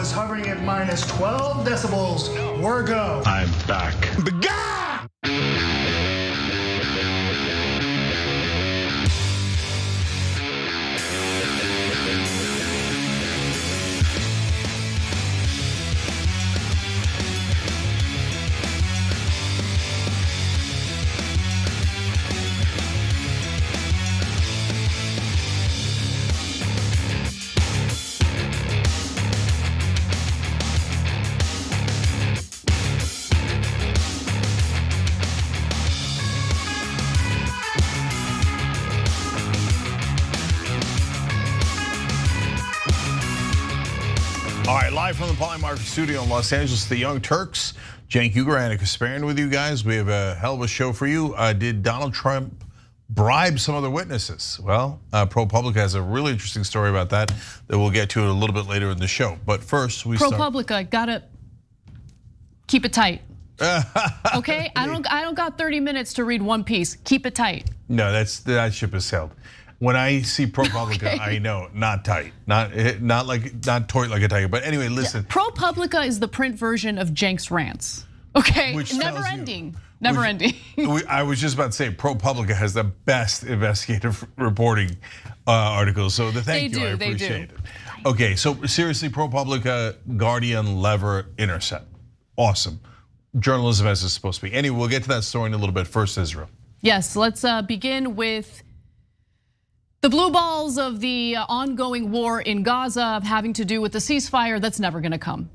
is hovering at minus 12 decibels. We're go. I'm back. All right, live from the Polymarket studio in Los Angeles, the Young Turks. Cenk Uygur and Kasparian with you guys. We have a hell of a show for you. Did Donald Trump bribe some other witnesses? Well, ProPublica has a really interesting story about that we'll get to a little bit later in the show. But first, ProPublica, gotta keep it tight. Okay, I don't got 30 minutes to read one piece. Keep it tight. No, that ship has sailed. When I see ProPublica, okay. I know not tight, not toy like a tiger. But anyway, listen. Yeah, ProPublica is the print version of Cenk's rants. Okay, never ending. I was just about to say ProPublica has the best investigative reporting articles. So thank you, I appreciate it. Okay, so seriously, ProPublica, Guardian, Lever, Intercept, awesome journalism as it's supposed to be. Anyway, we'll get to that story in a little bit. First, Israel. Yes, let's begin with the blue balls of the ongoing war in Gaza having to do with the ceasefire that's never gonna come.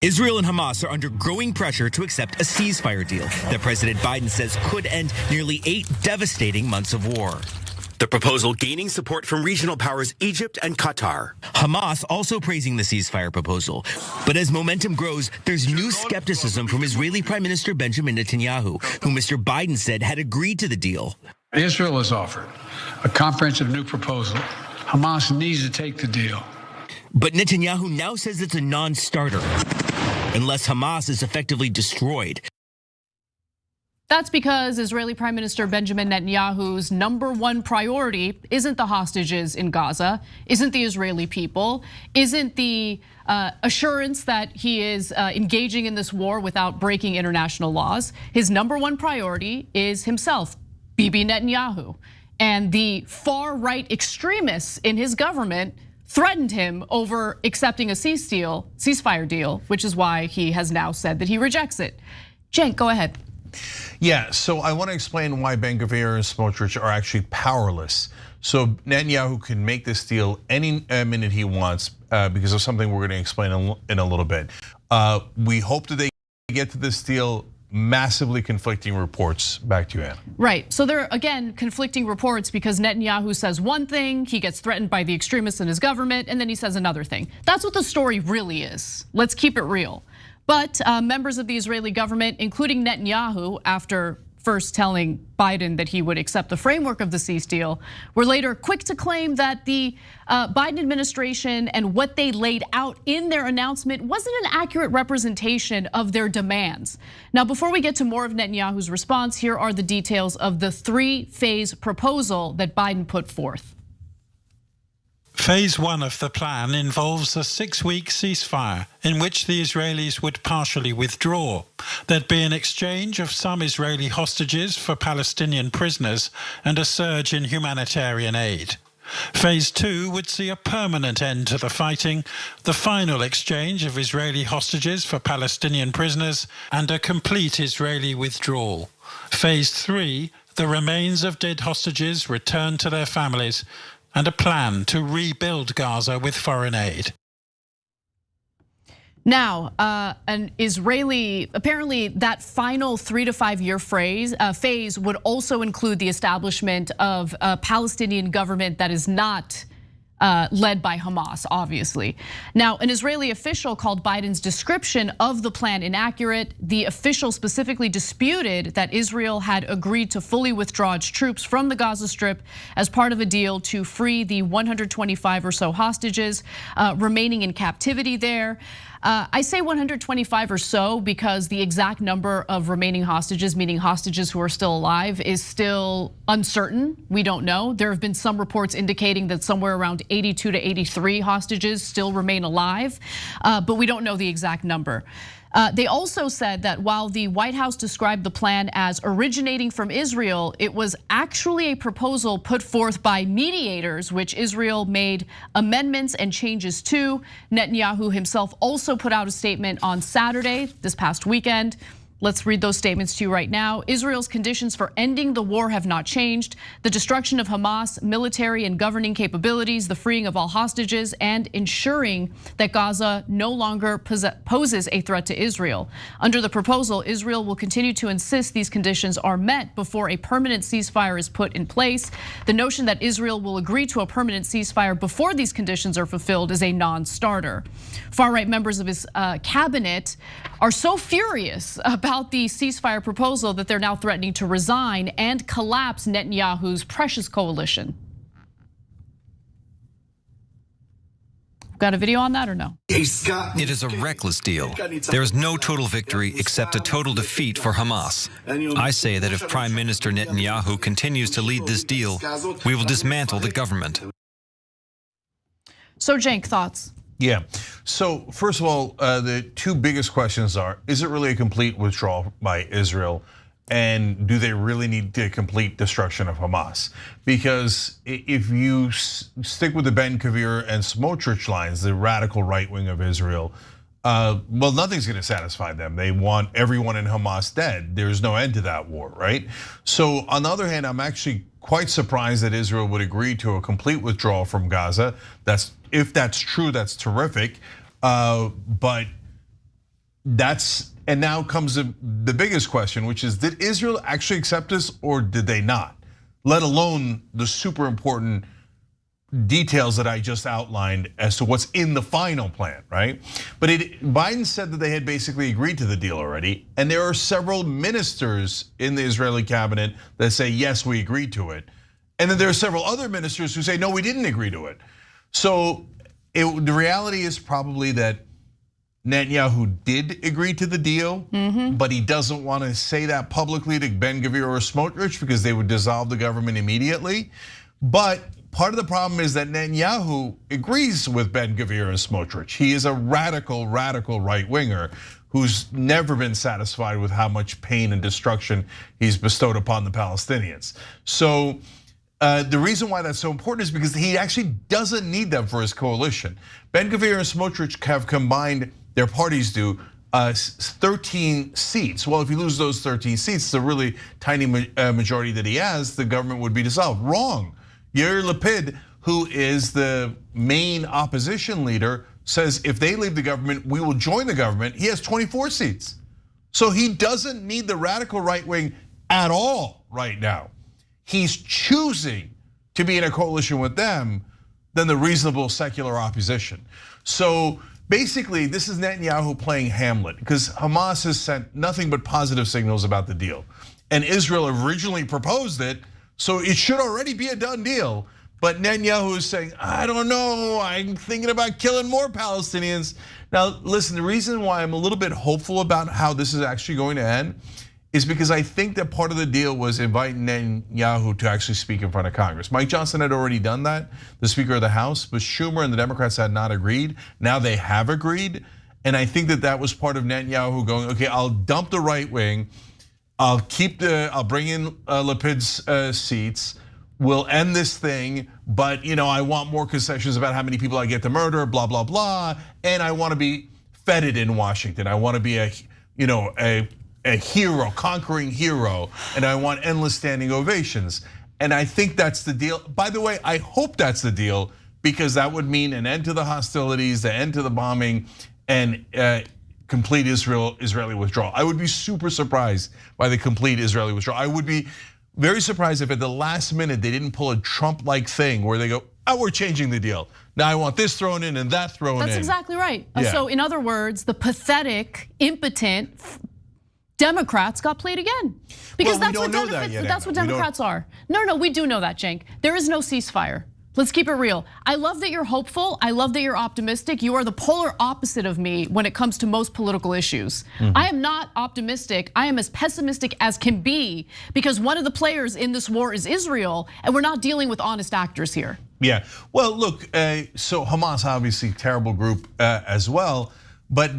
Israel and Hamas are under growing pressure to accept a ceasefire deal that President Biden says could end nearly 8 devastating months of war. The proposal gaining support from regional powers Egypt and Qatar. Hamas also praising the ceasefire proposal. But as momentum grows, there's new skepticism from Israeli Prime Minister Benjamin Netanyahu, who Mr. Biden said had agreed to the deal. Israel has offered a comprehensive new proposal. Hamas needs to take the deal. But Netanyahu now says it's a non-starter unless Hamas is effectively destroyed. That's because Israeli Prime Minister Benjamin Netanyahu's #1 priority isn't the hostages in Gaza, isn't the Israeli people, isn't the assurance that he is engaging in this war without breaking international laws. His #1 priority is himself, Bibi Netanyahu. And the far-right extremists in his government threatened him over accepting a ceasefire deal, which is why he has now said that he rejects it. Cenk, go ahead. Yeah, so I want to explain why Ben-Gvir and Smotrich are actually powerless. So Netanyahu can make this deal any minute he wants because of something we're going to explain in a little bit. We hope that they get to this deal. Massively conflicting reports. Back to you, Anna. Right, so there are, again, conflicting reports because Netanyahu says one thing, he gets threatened by the extremists in his government, and then he says another thing. That's what the story really is. Let's keep it real. But members of the Israeli government, including Netanyahu, after first telling Biden that he would accept the framework of the cease deal, were later quick to claim that the Biden administration and what they laid out in their announcement wasn't an accurate representation of their demands. Now, before we get to more of Netanyahu's response, here are the details of the 3-phase proposal that Biden put forth. Phase 1 of the plan involves a 6-week ceasefire in which the Israelis would partially withdraw. There'd be an exchange of some Israeli hostages for Palestinian prisoners and a surge in humanitarian aid. Phase 2 would see a permanent end to the fighting, the final exchange of Israeli hostages for Palestinian prisoners, and a complete Israeli withdrawal. Phase 3, the remains of dead hostages returned to their families, and a plan to rebuild Gaza with foreign aid. Now, apparently that final 3 to 5 year phase would also include the establishment of a Palestinian government that is not led by Hamas, obviously. Now, an Israeli official called Biden's description of the plan inaccurate. The official specifically disputed that Israel had agreed to fully withdraw its troops from the Gaza Strip as part of a deal to free the 125 or so hostages remaining in captivity there. I say 125 or so because the exact number of remaining hostages, meaning hostages who are still alive, is still uncertain. We don't know. There have been some reports indicating that somewhere around around 82 to 83 hostages still remain alive, but we don't know the exact number. They also said that while the White House described the plan as originating from Israel, it was actually a proposal put forth by mediators, which Israel made amendments and changes to. Netanyahu himself also put out a statement on Saturday, this past weekend. Let's read those statements to you right now. Israel's conditions for ending the war have not changed. The destruction of Hamas military and governing capabilities, the freeing of all hostages, and ensuring that Gaza no longer poses a threat to Israel. Under the proposal, Israel will continue to insist these conditions are met before a permanent ceasefire is put in place. The notion that Israel will agree to a permanent ceasefire before these conditions are fulfilled is a non-starter. Far-right members of his cabinet are so furious about the ceasefire proposal that they're now threatening to resign and collapse Netanyahu's precious coalition. Got a video on that or no? It is a reckless deal. There is no total victory except a total defeat for Hamas. I say that if Prime Minister Netanyahu continues to lead this deal, we will dismantle the government. So Cenk, thoughts? Yeah, so first of all, the two biggest questions are, is it really a complete withdrawal by Israel? And do they really need the complete destruction of Hamas? Because if you stick with the Ben-Gvir and Smotrich lines, the radical right wing of Israel, well, nothing's gonna satisfy them. They want everyone in Hamas dead. There's no end to that war, right? So on the other hand, I'm actually quite surprised that Israel would agree to a complete withdrawal from Gaza. If that's true, that's terrific. But and now comes the biggest question, which is, did Israel actually accept this or did they not? Let alone the super important details that I just outlined as to what's in the final plan, right? But Biden said that they had basically agreed to the deal already, and there are several ministers in the Israeli cabinet that say, yes, we agreed to it. And then there are several other ministers who say, no, we didn't agree to it. So the reality is probably that Netanyahu did agree to the deal, but he doesn't want to say that publicly to Ben-Gvir or Smotrich because they would dissolve the government immediately. But part of the problem is that Netanyahu agrees with Ben-Gvir and Smotrich. He is a radical right winger who's never been satisfied with how much pain and destruction he's bestowed upon the Palestinians. So the reason why that's so important is because he actually doesn't need them for his coalition. Ben-Gvir and Smotrich have combined, their parties do, 13 seats. Well, if you lose those 13 seats, the really tiny majority that he has, the government would be dissolved. Wrong. Yair Lapid, who is the main opposition leader, says if they leave the government, we will join the government. He has 24 seats. So he doesn't need the radical right wing at all right now. He's choosing to be in a coalition with them than the reasonable secular opposition. So basically, this is Netanyahu playing Hamlet because Hamas has sent nothing but positive signals about the deal. And Israel originally proposed it, so it should already be a done deal. But Netanyahu is saying, I don't know, I'm thinking about killing more Palestinians. Now, listen, the reason why I'm a little bit hopeful about how this is actually going to end is because I think that part of the deal was inviting Netanyahu to actually speak in front of Congress. Mike Johnson had already done that, the Speaker of the House, but Schumer and the Democrats had not agreed. Now they have agreed. And I think that that was part of Netanyahu going, okay, I'll dump the right wing. I'll bring in Lapid's seats. We'll end this thing, but I want more concessions about how many people I get to murder, blah, blah, blah. And I want to be feted in Washington. I want to be a hero, conquering hero, and I want endless standing ovations. And I think that's the deal. By the way, I hope that's the deal because that would mean an end to the hostilities, the end to the bombing, and complete Israeli withdrawal. I would be super surprised by the complete Israeli withdrawal. I would be very surprised if at the last minute they didn't pull a Trump-like thing where they go, oh, we're changing the deal. Now I want this thrown in and that thrown in. That's exactly right. Yeah. So in other words, the pathetic, impotent Democrats got played again. Because that's what Democrats are. No, we do know that, Cenk. There is no ceasefire. Let's keep it real. I love that you're hopeful. I love that you're optimistic. You are the polar opposite of me when it comes to most political issues. I am not optimistic. I am as pessimistic as can be because one of the players in this war is Israel, and we're not dealing with honest actors here. Yeah, well, look, so Hamas, obviously terrible group as well, but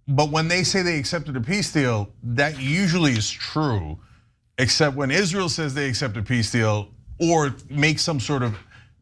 when they say they accepted a peace deal, that usually is true, except when Israel says they accept a peace deal or make some sort of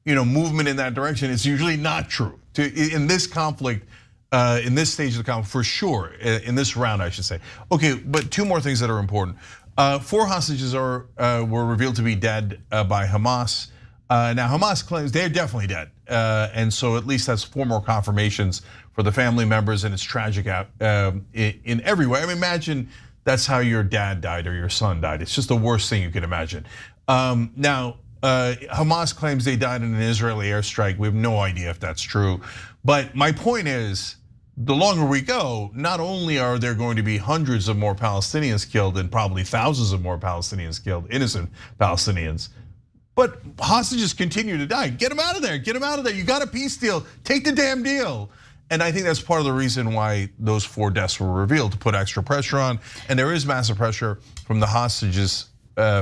movement in that direction, it's usually not true. In this conflict, in this stage of the conflict, for sure, in this round, I should say. Okay, but two more things that are important. 4 hostages were revealed to be dead by Hamas. Now Hamas claims they're definitely dead, and so at least that's 4 more confirmations for the family members, and it's tragic in every way. I mean, imagine that's how your dad died or your son died. It's just the worst thing you could imagine. Now, Hamas claims they died in an Israeli airstrike. We have no idea if that's true, but my point is, the longer we go, not only are there going to be hundreds of more Palestinians killed and probably thousands of more Palestinians killed, innocent Palestinians, but hostages continue to die. Get them out of there, get them out of there. You got a peace deal, take the damn deal. And I think that's part of the reason why those 4 deaths were revealed, to put extra pressure on. And there is massive pressure from the hostages'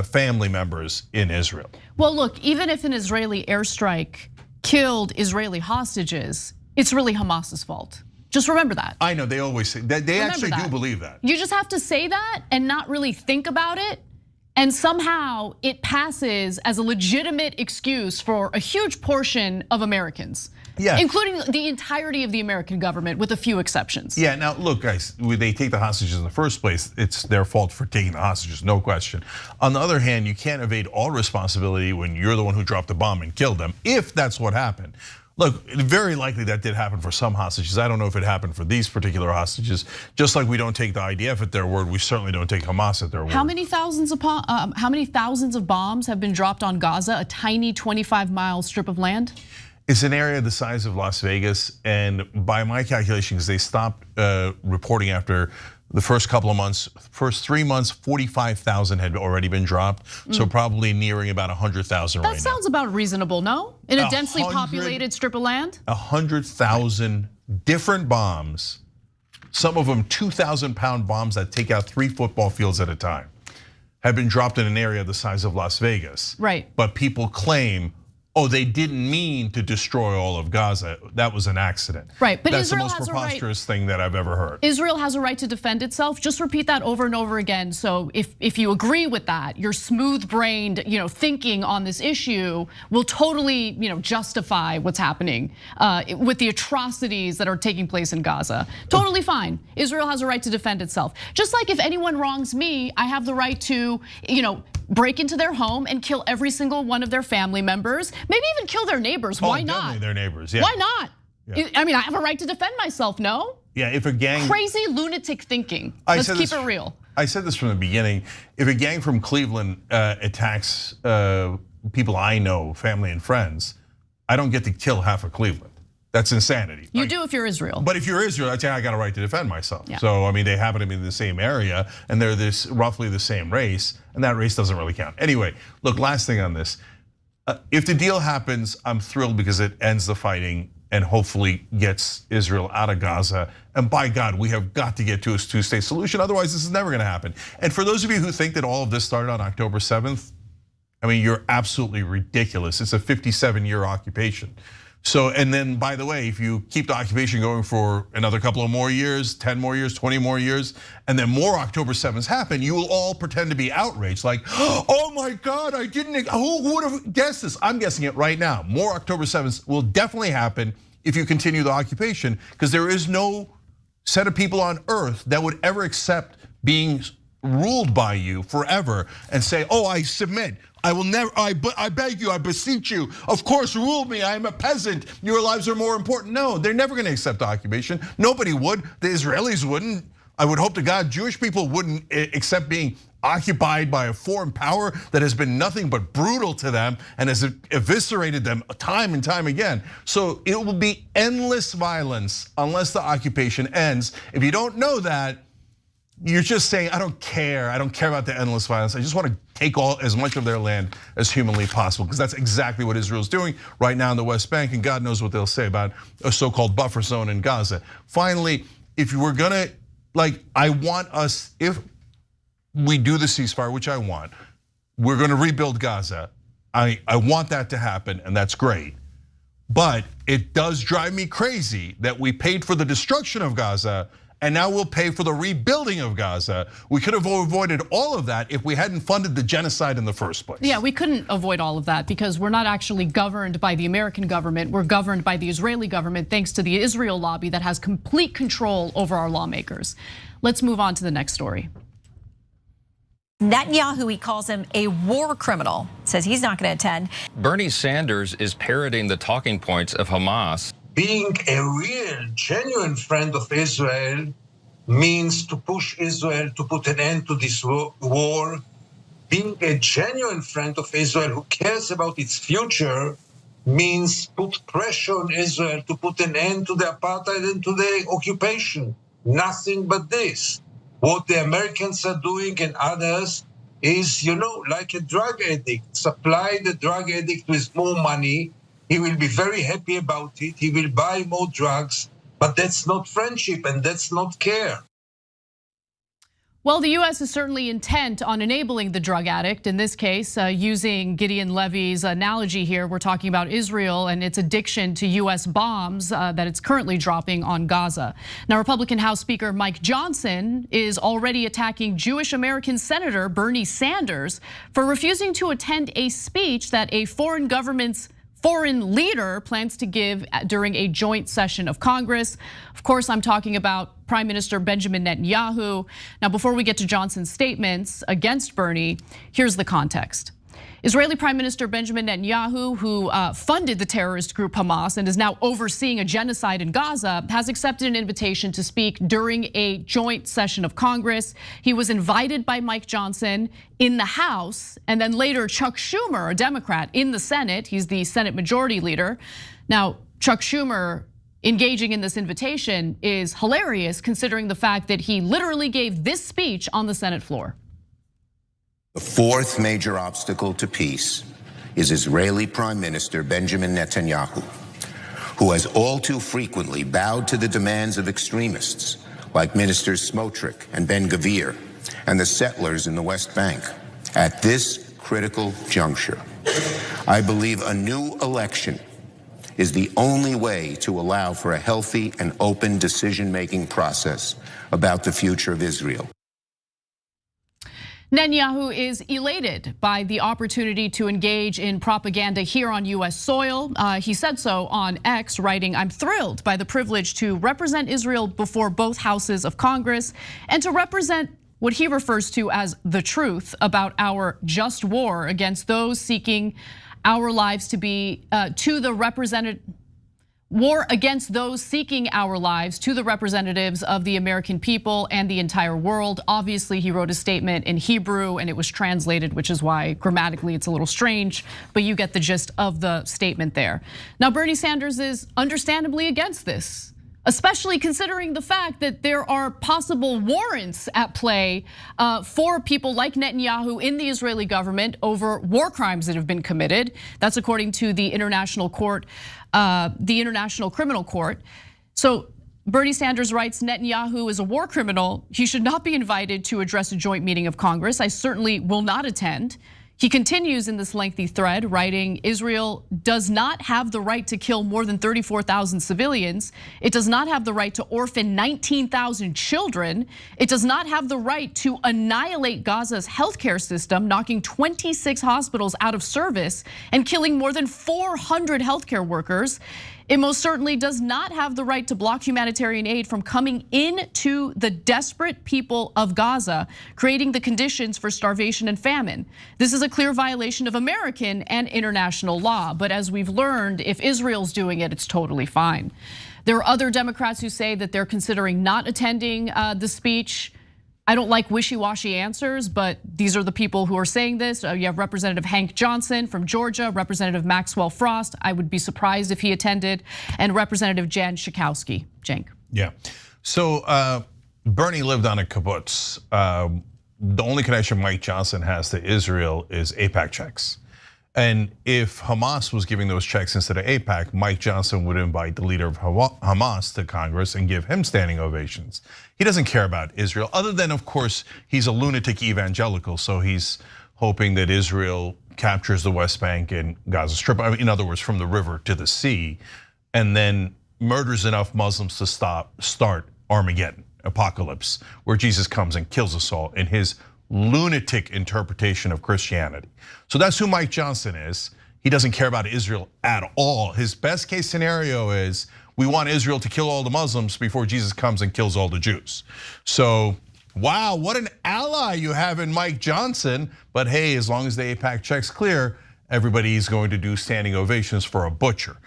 family members in Israel. Well, look, even if an Israeli airstrike killed Israeli hostages, it's really Hamas's fault. Just remember that. I know, they always say that. They actually do believe that. You just have to say that and not really think about it. And somehow it passes as a legitimate excuse for a huge portion of Americans. Yeah. Including the entirety of the American government, with a few exceptions. Yeah, now look, guys, they take the hostages in the first place. It's their fault for taking the hostages, no question. On the other hand, you can't evade all responsibility when you're the one who dropped the bomb and killed them, if that's what happened. Look, very likely that did happen for some hostages. I don't know if it happened for these particular hostages. Just like we don't take the IDF at their word, we certainly don't take Hamas at their word. How many thousands of bombs have been dropped on Gaza, a tiny 25-mile strip of land? It's an area the size of Las Vegas, and by my calculations, they stopped reporting after the first couple of months. First 3 months, 45,000 had already been dropped, so probably nearing about 100,000 right now. That sounds about reasonable, no? In a densely populated strip of land? 100,000 different bombs, some of them 2,000-pound bombs that take out 3 football fields at a time, have been dropped in an area the size of Las Vegas. Right. But people claim, oh, they didn't mean to destroy all of Gaza. That was an accident. Right, but that's Israel the most preposterous thing that I've ever heard. Israel has a right to defend itself. Just repeat that over and over again. So if you agree with that, your smooth-brained, thinking on this issue will totally, justify what's happening with the atrocities that are taking place in Gaza. Totally fine. Israel has a right to defend itself. Just like if anyone wrongs me, I have the right to, break into their home and kill every single one of their family members, maybe even kill their neighbors. Why not? Definitely their neighbors, yeah. Why not? Yeah. I mean, I have a right to defend myself, no? Yeah, if a gang... Crazy lunatic thinking. Let's keep it real. I said this from the beginning. If a gang from Cleveland attacks people I know, family and friends, I don't get to kill half of Cleveland. That's insanity. You do if you're Israel. But if you're Israel, I'd say I got a right to defend myself. Yeah. So, I mean, they happen to be in the same area and they're roughly the same race, and that race doesn't really count. Anyway, look, last thing on this. If the deal happens, I'm thrilled because it ends the fighting and hopefully gets Israel out of Gaza. And by God, we have got to get to a 2-state solution. Otherwise, this is never gonna happen. And for those of you who think that all of this started on October 7th, I mean, you're absolutely ridiculous. It's a 57-year occupation. So, and then by the way, if you keep the occupation going for another couple of more years, 10 more years, 20 more years, and then more October 7ths happen, you will all pretend to be outraged, like, oh my God, I didn't, who would have guessed this? I'm guessing it right now. More October 7ths will definitely happen if you continue the occupation, because there is no set of people on earth that would ever accept being ruled by you forever and say, oh, I submit. I will never, I beg you, I beseech you, of course, rule me, I am a peasant, your lives are more important. No, they're never gonna accept occupation. Nobody would, the Israelis wouldn't. I would hope to God Jewish people wouldn't accept being occupied by a foreign power that has been nothing but brutal to them and has eviscerated them time and time again. So it will be endless violence unless the occupation ends. If you don't know that, you're just saying, I don't care about the endless violence. I just want to take as much of their land as humanly possible, because that's exactly what Israel's doing right now in the West Bank, and God knows what they'll say about a so-called buffer zone in Gaza. Finally, if you were gonna, I want us, if we do the ceasefire, which I want, we're gonna rebuild Gaza. I want that to happen, and that's great. But it does drive me crazy that we paid for the destruction of Gaza, and now we'll pay for the rebuilding of Gaza. We could have avoided all of that if we hadn't funded the genocide in the first place. Yeah, we couldn't avoid all of that because we're not actually governed by the American government. We're governed by the Israeli government thanks to the Israel lobby that has complete control over our lawmakers. Let's move on to the next story. Netanyahu, he calls him a war criminal, says he's not going to attend. Bernie Sanders is parroting the talking points of Hamas. Being a real, genuine friend of Israel means to push Israel to put an end to this war. Being a genuine friend of Israel who cares about its future means put pressure on Israel to put an end to the apartheid and to the occupation. Nothing but this. What the Americans are doing and others is, like a drug addict. Supply the drug addict with more money. He will be very happy about it. He will buy more drugs, but that's not friendship and that's not care. Well, the US is certainly intent on enabling the drug addict. In this case, using Gideon Levy's analogy here, we're talking about Israel and its addiction to US bombs that it's currently dropping on Gaza. Now, Republican House Speaker Mike Johnson is already attacking Jewish American Senator Bernie Sanders for refusing to attend a speech that a foreign government's foreign leader plans to give during a joint session of Congress. Of course, I'm talking about Prime Minister Benjamin Netanyahu. Now, before we get to Johnson's statements against Bernie, here's the context. Israeli Prime Minister Benjamin Netanyahu, who funded the terrorist group Hamas and is now overseeing a genocide in Gaza, has accepted an invitation to speak during a joint session of Congress. He was invited by Mike Johnson in the House, and then later Chuck Schumer, a Democrat, in the Senate. He's the Senate Majority Leader. Now, Chuck Schumer engaging in this invitation is hilarious considering the fact that he literally gave this speech on the Senate floor. The fourth major obstacle to peace is Israeli Prime Minister Benjamin Netanyahu, who has all too frequently bowed to the demands of extremists like Ministers Smotrich and Ben-Gvir and the settlers in the West Bank. At this critical juncture, I believe a new election is the only way to allow for a healthy and open decision-making process about the future of Israel. Netanyahu is elated by the opportunity to engage in propaganda here on US soil. He said so on X, writing, "I'm thrilled by the privilege to represent Israel before both houses of Congress and to represent what he refers to as the truth about our just war against those seeking our lives to be war against those seeking our lives to the representatives of the American people and the entire world." Obviously, he wrote a statement in Hebrew and it was translated, which is why grammatically it's a little strange, but you get the gist of the statement there. Now, Bernie Sanders is understandably against this, especially considering the fact that there are possible warrants at play for people like Netanyahu in the Israeli government over war crimes that have been committed. That's according to the International Court, the International Criminal Court. So Bernie Sanders writes, Netanyahu is a war criminal. He should not be invited to address a joint meeting of Congress. I certainly will not attend. He continues in this lengthy thread, writing, Israel does not have the right to kill more than 34,000 civilians. It does not have the right to orphan 19,000 children. It does not have the right to annihilate Gaza's healthcare system, knocking 26 hospitals out of service and killing more than 400 healthcare workers. It most certainly does not have the right to block humanitarian aid from coming into the desperate people of Gaza, creating the conditions for starvation and famine. This is a clear violation of American and international law, but as we've learned, if Israel's doing it, it's totally fine. There are other Democrats who say that they're considering not attending the speech. I don't like wishy-washy answers, but these are the people who are saying this. You have Representative Hank Johnson from Georgia, Representative Maxwell Frost. I would be surprised if he attended, and Representative Jan Schakowsky. Cenk. Yeah, so Bernie lived on a kibbutz. The only connection Mike Johnson has to Israel is AIPAC checks. And if Hamas was giving those checks instead of AIPAC, Mike Johnson would invite the leader of Hamas to Congress and give him standing ovations. He doesn't care about Israel, other than, of course, he's a lunatic evangelical, so he's hoping that Israel captures the West Bank and Gaza Strip. I mean, in other words, from the river to the sea, and then murders enough Muslims to start Armageddon, apocalypse, where Jesus comes and kills us all in his lunatic interpretation of Christianity. So that's who Mike Johnson is. He doesn't care about Israel at all. His best case scenario is we want Israel to kill all the Muslims before Jesus comes and kills all the Jews. So, wow, what an ally you have in Mike Johnson. But hey, as long as the AIPAC check's clear, everybody's going to do standing ovations for a butcher.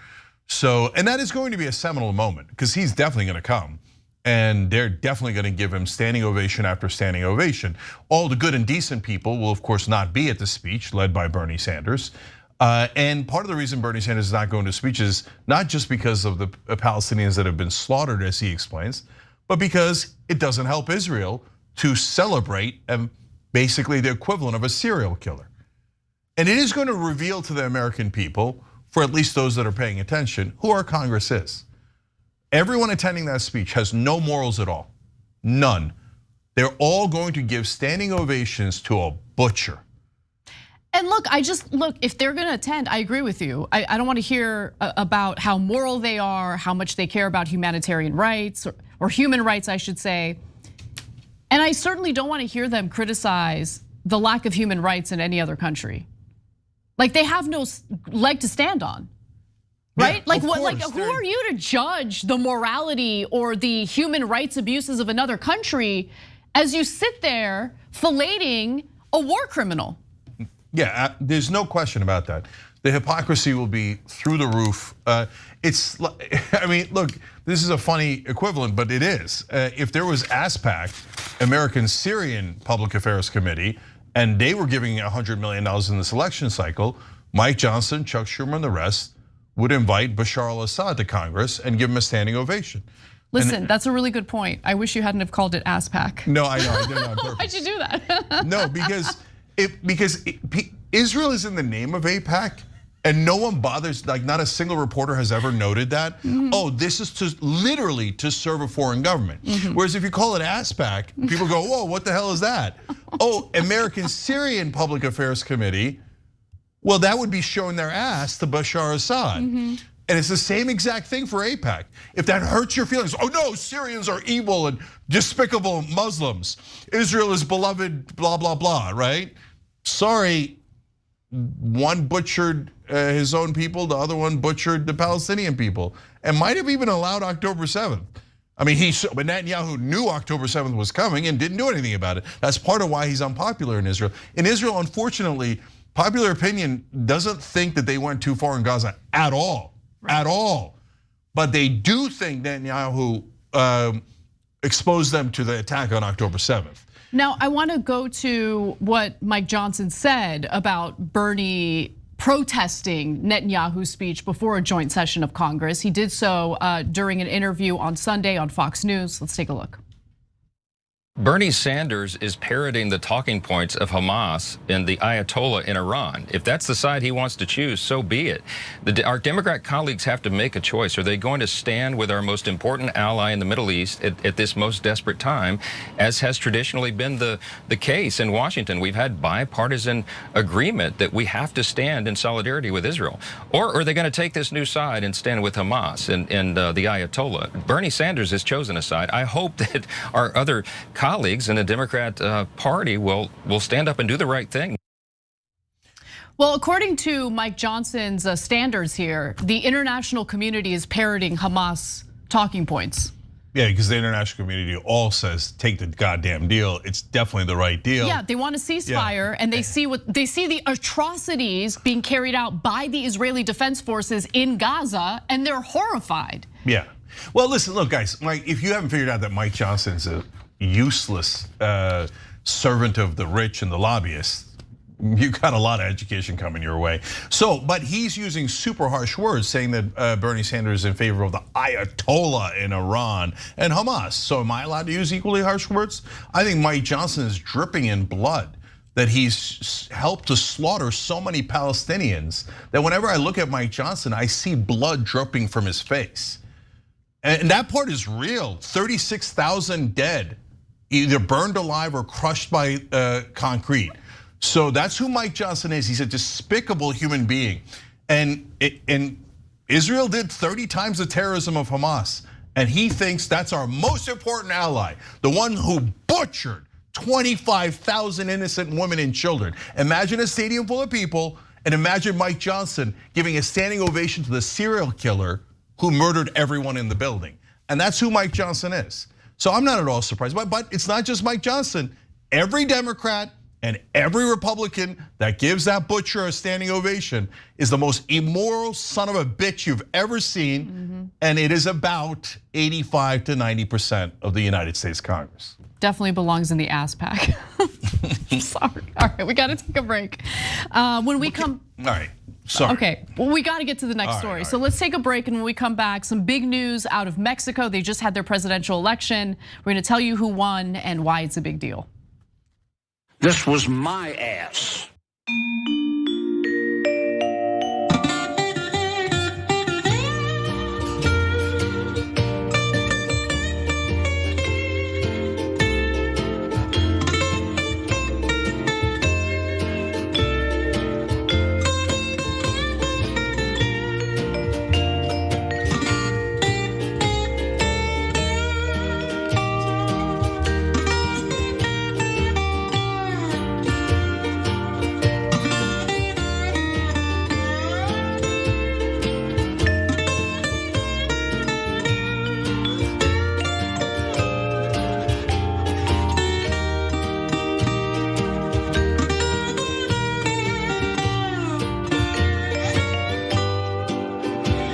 So, and that is going to be a seminal moment because he's definitely going to come. And they're definitely going to give him standing ovation after standing ovation. All the good and decent people will, of course, not be at the speech led by Bernie Sanders. And part of the reason Bernie Sanders is not going to speeches, not just because of the Palestinians that have been slaughtered, as he explains, but because it doesn't help Israel to celebrate basically the equivalent of a serial killer. And it is going to reveal to the American people, for at least those that are paying attention, who our Congress is. Everyone attending that speech has no morals at all, none. They're all going to give standing ovations to a butcher. And look, if they're gonna attend, I agree with you. I don't want to hear about how moral they are, how much they care about humanitarian rights, or human rights, I should say. And I certainly don't want to hear them criticize the lack of human rights in any other country. Like they have no leg to stand on. Right? Yeah, like what? Like who are you to judge the morality or the human rights abuses of another country as you sit there filleting a war criminal? Yeah, there's no question about that. The hypocrisy will be through the roof. It's, I mean, look, this is a funny equivalent, but it is. If there was ASPAC, American Syrian Public Affairs Committee, and they were giving $100 million in this election cycle, Mike Johnson, Chuck Schumer, and the rest would invite Bashar al-Assad to Congress and give him a standing ovation. Listen, that's a really good point. I wish you hadn't have called it ASPAC. No, I know, I did it on purpose. Why'd you do that? No, because Israel is in the name of AIPAC, and no one bothers. Like, not a single reporter has ever noted that. Oh, this is literally to serve a foreign government. Whereas if you call it ASPAC, people go, "Whoa, what the hell is that?" Oh, American Syrian Public Affairs Committee. Well, that would be showing their ass to Bashar Assad. And it's the same exact thing for AIPAC. If that hurts your feelings, oh no, Syrians are evil and despicable Muslims. Israel is beloved, blah, blah, blah, right? Sorry, one butchered his own people, the other one butchered the Palestinian people, and might have even allowed October 7th. I mean, but Netanyahu knew October 7th was coming and didn't do anything about it. That's part of why he's unpopular in Israel. In Israel, unfortunately, popular opinion doesn't think that they went too far in Gaza at all, at all. But they do think Netanyahu exposed them to the attack on October 7th. Now, I want to go to what Mike Johnson said about Bernie protesting Netanyahu's speech before a joint session of Congress. He did so during an interview on Sunday on Fox News. Let's take a look. Bernie Sanders is parroting the talking points of Hamas and the Ayatollah in Iran. If that's the side he wants to choose, so be it. Our Democrat colleagues have to make a choice. Are they going to stand with our most important ally in the Middle East at this most desperate time, as has traditionally been the case in Washington? We've had bipartisan agreement that we have to stand in solidarity with Israel. Or are they going to take this new side and stand with Hamas and the Ayatollah? Bernie Sanders has chosen a side. I hope that our other colleagues in the Democrat Party will stand up and do the right thing. Well, according to Mike Johnson's standards here, the international community is parroting Hamas talking points. Yeah, because the international community all says take the goddamn deal. It's definitely the right deal. Yeah, they want a ceasefire, and they see the atrocities being carried out by the Israeli Defense Forces in Gaza, and they're horrified. Yeah. Well, listen, look, guys. Mike, if you haven't figured out that Mike Johnson's a useless servant of the rich and the lobbyists, you got a lot of education coming your way. So, but he's using super harsh words, saying that Bernie Sanders is in favor of the Ayatollah in Iran and Hamas. So am I allowed to use equally harsh words? I think Mike Johnson is dripping in blood, that he's helped to slaughter so many Palestinians that whenever I look at Mike Johnson, I see blood dripping from his face. And that part is real. 36,000 dead, either burned alive or crushed by concrete. So that's who Mike Johnson is. He's a despicable human being. And Israel did 30 times the terrorism of Hamas. And he thinks that's our most important ally, the one who butchered 25,000 innocent women and children. Imagine a stadium full of people, and imagine Mike Johnson giving a standing ovation to the serial killer who murdered everyone in the building. And that's who Mike Johnson is. So I'm not at all surprised, but it's not just Mike Johnson. Every Democrat and every Republican that gives that butcher a standing ovation is the most immoral son of a bitch you've ever seen. And it is about 85 to 90% of the United States Congress. Definitely belongs in the ass pack. Sorry. All right, we got to take a break. When we come. All right. Sorry. Okay, well, we got to get to the next story. So let's take a break, and when we come back, some big news out of Mexico. They just had their presidential election. We're going to tell you who won and why it's a big deal. This was my ass.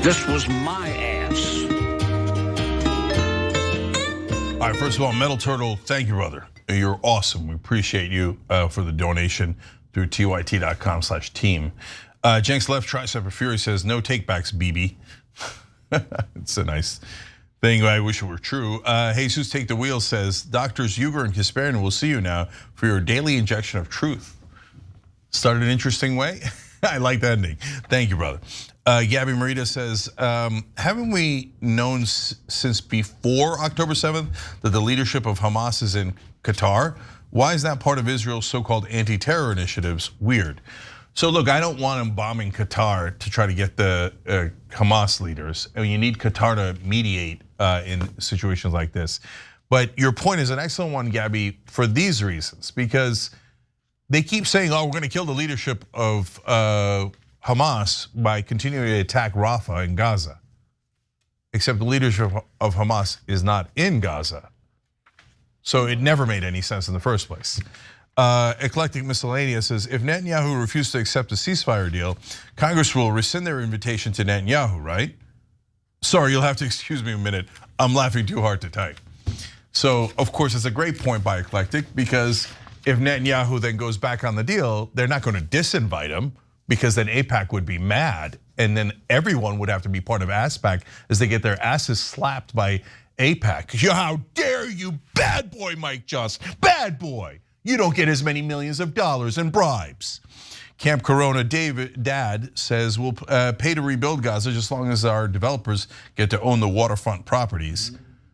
This was my ass. All right, first of all, Metal Turtle, thank you, brother. You're awesome. We appreciate you for the donation through tyt.com/team. Jenks Left Tricep of Fury says, no takebacks, BB. It's a nice thing. I wish it were true. Jesus Take the Wheel says, Doctors Uger and Kasparian will see you now for your daily injection of truth. Started an interesting way. I like that ending. Thank you, brother. Gabby Marita says, haven't we known since before October 7th that the leadership of Hamas is in Qatar? Why is that part of Israel's so-called anti-terror initiatives? Weird. So look, I don't want them bombing Qatar to try to get the Hamas leaders. I mean, you need Qatar to mediate in situations like this. But your point is an excellent one, Gabby, for these reasons, because they keep saying, oh, we're gonna kill the leadership of Hamas by continuing to attack Rafah in Gaza. Except the leadership of Hamas is not in Gaza. So it never made any sense in the first place. Eclectic Miscellaneous says, if Netanyahu refused to accept a ceasefire deal, Congress will rescind their invitation to Netanyahu, right? Sorry, you'll have to excuse me a minute. I'm laughing too hard to type. So of course, it's a great point by Eclectic, because if Netanyahu then goes back on the deal, they're not going to disinvite him, because then AIPAC would be mad, and then everyone would have to be part of ASPAC as they get their asses slapped by AIPAC. How dare you, bad boy Mike Johnson, bad boy. You don't get as many millions of dollars in bribes. Camp Corona Dad says we'll pay to rebuild Gaza just as long as our developers get to own the waterfront properties.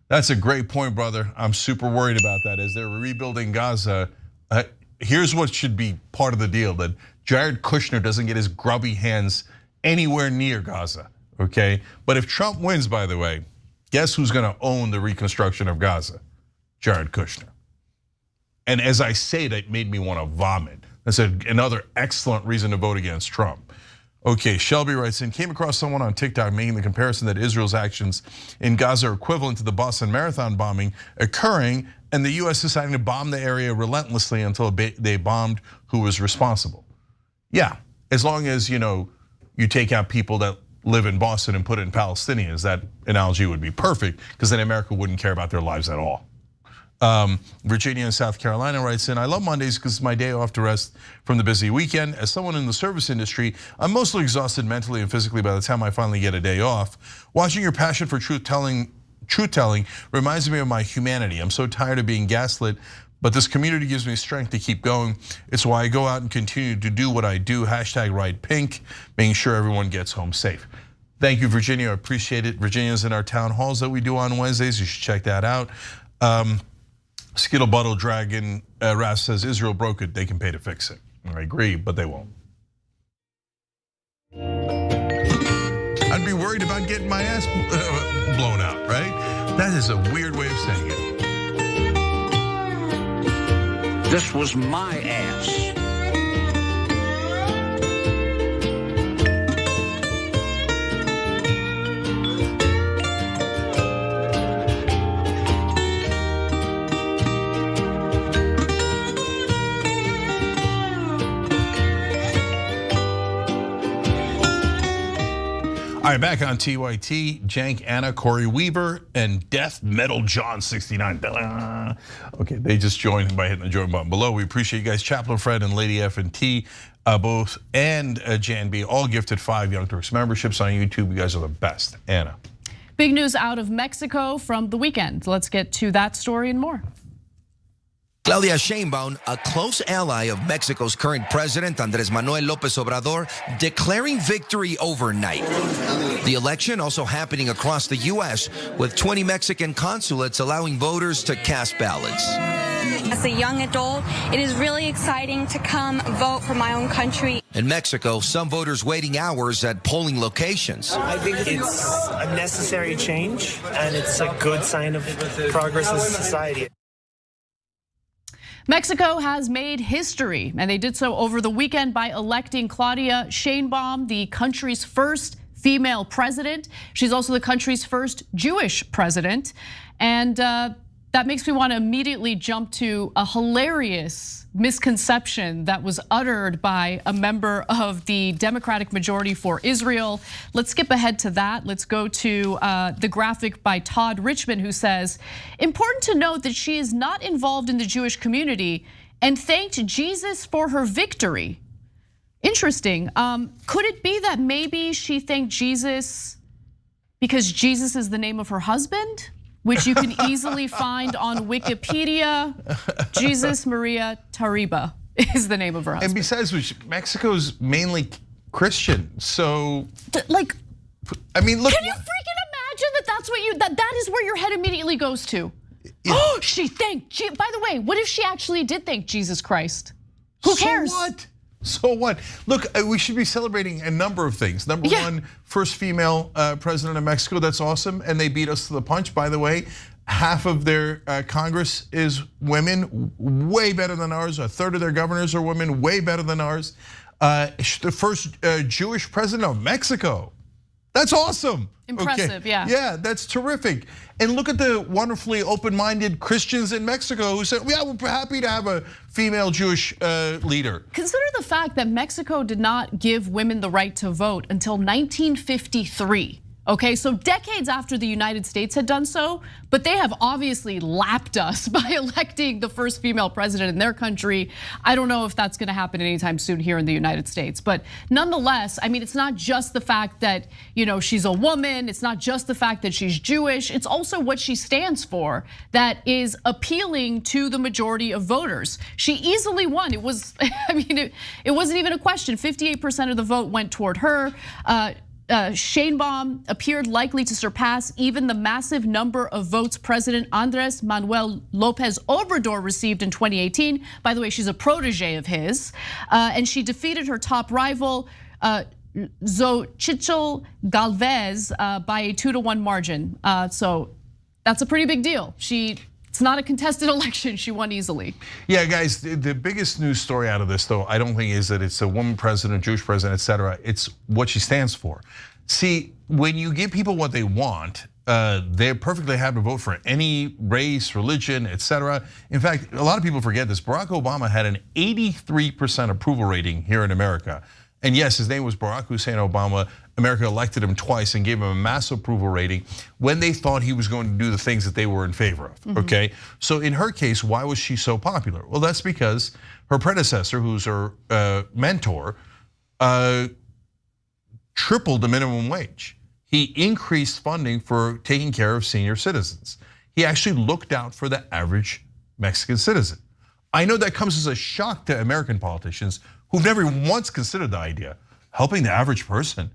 That's a great point, brother. I'm super worried about that. As they're rebuilding Gaza, here's what should be part of the deal, that Jared Kushner doesn't get his grubby hands anywhere near Gaza, okay? But if Trump wins, by the way, guess who's gonna own the reconstruction of Gaza? Jared Kushner. And as I say that, it made me wanna vomit. That's another excellent reason to vote against Trump. Okay, Shelby writes in, came across someone on TikTok making the comparison that Israel's actions in Gaza are equivalent to the Boston Marathon bombing occurring, and the US deciding to bomb the area relentlessly until they bombed who was responsible. Yeah, as long as you take out people that live in Boston and put in Palestinians, that analogy would be perfect, because then America wouldn't care about their lives at all. Virginia and South Carolina writes in, I love Mondays because it's my day off to rest from the busy weekend. As someone in the service industry, I'm mostly exhausted mentally and physically by the time I finally get a day off. Watching your passion for truth telling reminds me of my humanity. I'm so tired of being gaslit, but this community gives me strength to keep going. It's why I go out and continue to do what I do. #RidePink, making sure everyone gets home safe. Thank you, Virginia, I appreciate it. Virginia's in our town halls that we do on Wednesdays. You should check that out. Skittle Buttle Dragon Ras says Israel broke it, they can pay to fix it. I agree, but they won't. I'd be worried about getting my ass blown out, right? That is a weird way of saying it. This was my ass. All right, back on TYT, Jank Anna, Corey Weaver, and Death Metal John 69. Okay, they just joined by hitting the join button below. We appreciate you guys, Chaplain Fred and Lady F and T, both, and Jan B, all gifted 5 Young Turks memberships on YouTube. You guys are the best. Anna. Big news out of Mexico from the weekend. Let's get to that story and more. Claudia Sheinbaum, a close ally of Mexico's current president, Andrés Manuel López Obrador, declaring victory overnight. The election also happening across the U.S., with 20 Mexican consulates allowing voters to cast ballots. As a young adult, it is really exciting to come vote for my own country. In Mexico, some voters waiting hours at polling locations. I think it's a necessary change, and it's a good sign of progress as a society. Mexico has made history, and they did so over the weekend by electing Claudia Sheinbaum, the country's first female president. She's also the country's first Jewish president. And that makes me want to immediately jump to a hilarious misconception that was uttered by a member of the Democratic Majority for Israel. Let's skip ahead to that. Let's go to the graphic by Todd Richmond, who says, important to note that she is not involved in the Jewish community and thanked Jesus for her victory. Interesting. Could it be that maybe she thanked Jesus because Jesus is the name of her husband? Which you can easily find on Wikipedia. Jesus Maria Tariba is the name of her husband. And besides which, Mexico's mainly Christian, so like, I mean, look. Can you freaking imagine that that's what that is where your head immediately goes to? Oh, she thanked. By the way, what if she actually did thank Jesus Christ? Who cares? So what? So what? Look, we should be celebrating a number of things. Number one, first female president of Mexico. That's awesome, and they beat us to the punch. By the way, half of their Congress is women, way better than ours. A third of their governors are women, way better than ours. The first Jewish president of Mexico. That's awesome. Impressive, yeah. Yeah, that's terrific. And look at the wonderfully open-minded Christians in Mexico who said, yeah, we're happy to have a female Jewish leader. Consider the fact that Mexico did not give women the right to vote until 1953. Okay, so decades after the United States had done so, but they have obviously lapped us by electing the first female president in their country. I don't know if that's gonna happen anytime soon here in the United States, but nonetheless, I mean, it's not just the fact that she's a woman, it's not just the fact that she's Jewish, it's also what she stands for that is appealing to the majority of voters. She easily won. It was, I mean, it wasn't even a question. 58% of the vote went toward her. Sheinbaum appeared likely to surpass even the massive number of votes President Andrés Manuel López Obrador received in 2018. By the way, she's a protege of his. And she defeated her top rival, Xochitl Galvez, by a 2-to-1 margin. So that's a pretty big deal. It's not a contested election, she won easily. Yeah, guys, the biggest news story out of this, though, I don't think is that it's a woman president, Jewish president, etc. It's what she stands for. See, when you give people what they want, they're perfectly happy to vote for any race, religion, etc. In fact, a lot of people forget this. Barack Obama had an 83% approval rating here in America. And yes, his name was Barack Hussein Obama. America elected him twice and gave him a massive approval rating when they thought he was going to do the things that they were in favor of, okay? So in her case, why was she so popular? Well, that's because her predecessor, who's her mentor, tripled the minimum wage. He increased funding for taking care of senior citizens. He actually looked out for the average Mexican citizen. I know that comes as a shock to American politicians who've never once considered the idea, helping the average person.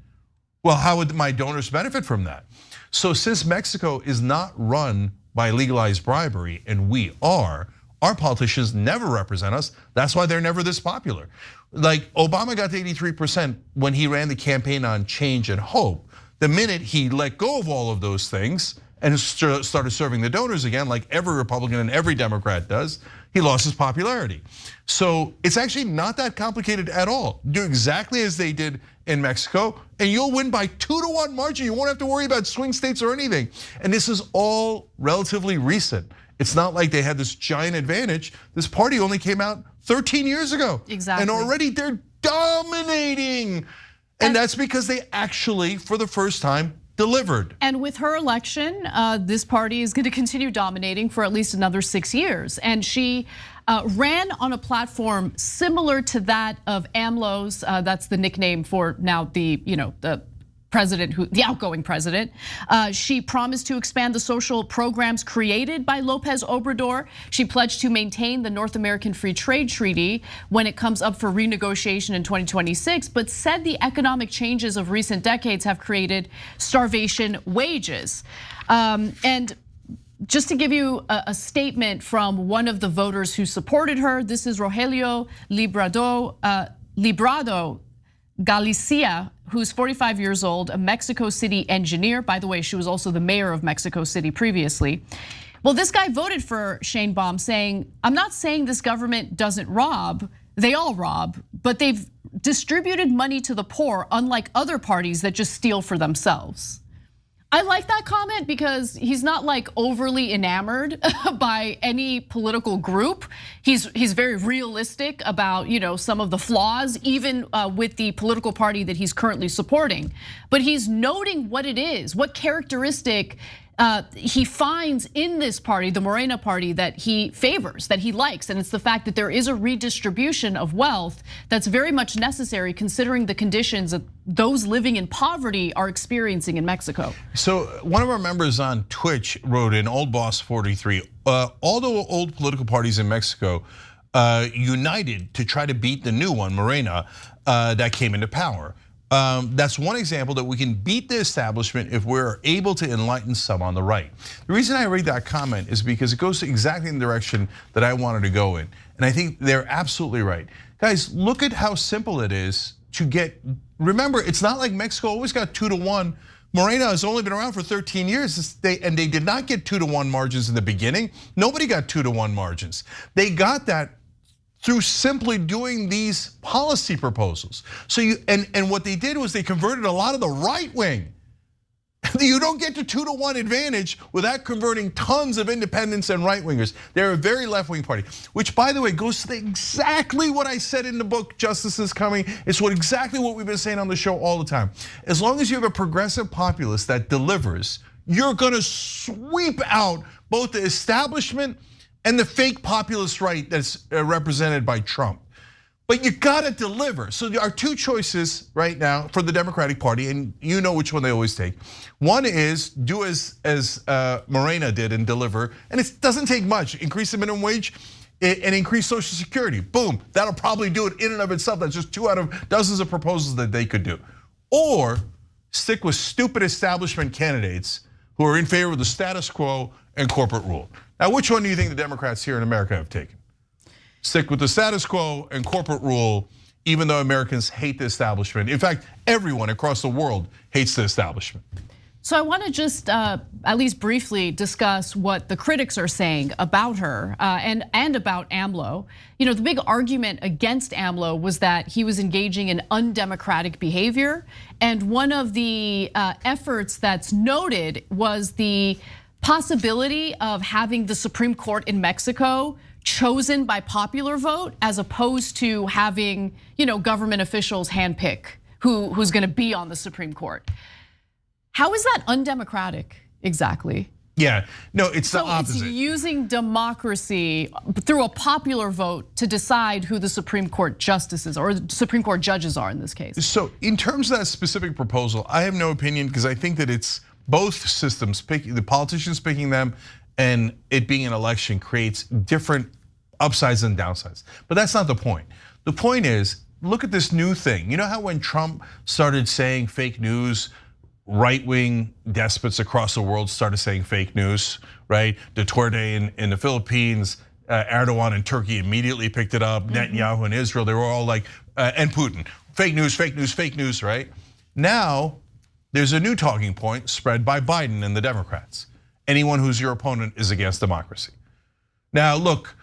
Well, how would my donors benefit from that? So since Mexico is not run by legalized bribery, and we are, our politicians never represent us. That's why they're never this popular. Like Obama got to 83% when he ran the campaign on change and hope. The minute he let go of all of those things and started serving the donors again, like every Republican and every Democrat does, he lost his popularity. So it's actually not that complicated at all. Do exactly as they did in Mexico, and you'll win by 2-to-1 margin. You won't have to worry about swing states or anything. And this is all relatively recent. It's not like they had this giant advantage. This party only came out 13 years ago. Exactly. And already they're dominating. And that's because they actually, for the first time, delivered. And with her election, this party is going to continue dominating for at least another 6 years. And she ran on a platform similar to that of AMLO's. That's the nickname for now the president, the outgoing president. She promised to expand the social programs created by Lopez Obrador. She pledged to maintain the North American Free Trade Treaty when it comes up for renegotiation in 2026, but said the economic changes of recent decades have created starvation wages. And just to give you a statement from one of the voters who supported her, this is Rogelio Librado Galicia, who's 45 years old, a Mexico City engineer. By the way, she was also the mayor of Mexico City previously. Well, this guy voted for Shane Baum, saying, I'm not saying this government doesn't rob, they all rob, but they've distributed money to the poor, unlike other parties that just steal for themselves. I like that comment because he's not like overly enamored by any political group. He's very realistic about some of the flaws, even with the political party that he's currently supporting. But he's noting what it is, what characteristic he finds in this party, the Morena party, that he favors, that he likes. And it's the fact that there is a redistribution of wealth that's very much necessary considering the conditions that those living in poverty are experiencing in Mexico. So one of our members on Twitch wrote in, Old Boss 43, all the old political parties in Mexico united to try to beat the new one, Morena, that came into power. That's one example that we can beat the establishment if we're able to enlighten some on the right. The reason I read that comment is because it goes exactly in the direction that I wanted to go in. And I think they're absolutely right. Guys, look at how simple it is to get, remember, it's not like Mexico always got 2-to-1. Morena has only been around for 13 years, and they did not get 2-to-1 margins in the beginning. Nobody got 2-to-1 margins. They got that through simply doing these policy proposals. So and what they did was they converted a lot of the right wing. You don't get to 2-to-1 advantage without converting tons of independents and right wingers. They're a very left wing party, which by the way goes to exactly what I said in the book, Justice is Coming. It's exactly what we've been saying on the show all the time. As long as you have a progressive populist that delivers, you're gonna sweep out both the establishment and the fake populist right that's represented by Trump. But you gotta deliver. So there are two choices right now for the Democratic Party, and you know which one they always take. One is do as Morena did and deliver, and it doesn't take much. Increase the minimum wage and increase Social Security. Boom, that'll probably do it in and of itself. That's just 2 out of dozens of proposals that they could do. Or stick with stupid establishment candidates who are in favor of the status quo and corporate rule. Now, which one do you think the Democrats here in America have taken? Stick with the status quo and corporate rule, even though Americans hate the establishment. In fact, everyone across the world hates the establishment. So I want to just at least briefly discuss what the critics are saying about her and about AMLO. The big argument against AMLO was that he was engaging in undemocratic behavior. And one of the efforts that's noted was the possibility of having the Supreme Court in Mexico chosen by popular vote, as opposed to having government officials handpick who's going to be on the Supreme Court. How is that undemocratic exactly? Yeah, no, it's the opposite. So it's using democracy through a popular vote to decide who the Supreme Court justices or the Supreme Court judges are in this case. So in terms of that specific proposal, I have no opinion because I think that it's both systems picking, the politicians picking them and it being an election creates different upsides and downsides. But that's not the point. The point is, look at this new thing. You know how when Trump started saying fake news, right-wing despots across the world started saying fake news, right? Duterte in the Philippines, Erdogan in Turkey immediately picked it up. Netanyahu in Israel, they were all like, and Putin, fake news, fake news, fake news, right? Now, there's a new talking point spread by Biden and the Democrats. Anyone who's your opponent is against democracy. Now, look,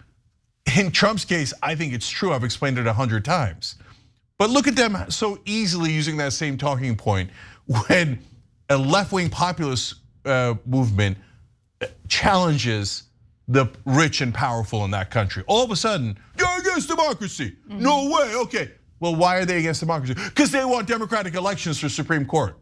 in Trump's case, I think it's true. I've explained it 100 times. But look at them so easily using that same talking point when a left-wing populist movement challenges the rich and powerful in that country. All of a sudden, you're against democracy. No way, okay. Well, why are they against democracy? Because they want democratic elections for Supreme Court.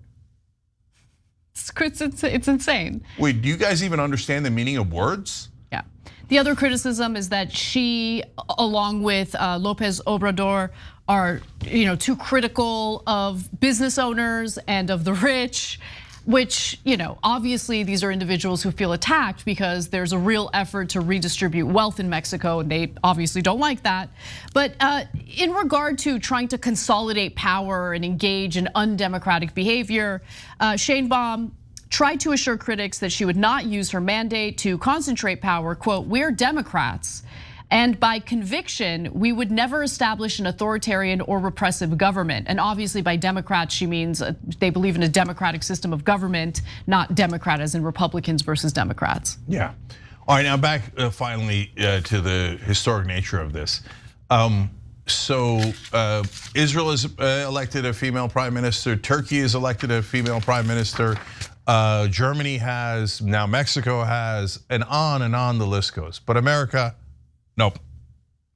It's insane. Wait, do you guys even understand the meaning of words? Yeah. The other criticism is that she, along with Lopez Obrador, are too critical of business owners and of the rich, which obviously these are individuals who feel attacked because there's a real effort to redistribute wealth in Mexico, and they obviously don't like that. But in regard to trying to consolidate power and engage in undemocratic behavior, Sheinbaum tried to assure critics that she would not use her mandate to concentrate power. Quote, "We're Democrats, and by conviction, we would never establish an authoritarian or repressive government." And obviously by Democrats, she means they believe in a democratic system of government, not Democrat as in Republicans versus Democrats. Yeah. All right, now back finally to the historic nature of this. So Israel has elected a female prime minister. Turkey has elected a female prime minister. Germany has, now Mexico has, and on the list goes. But America, nope,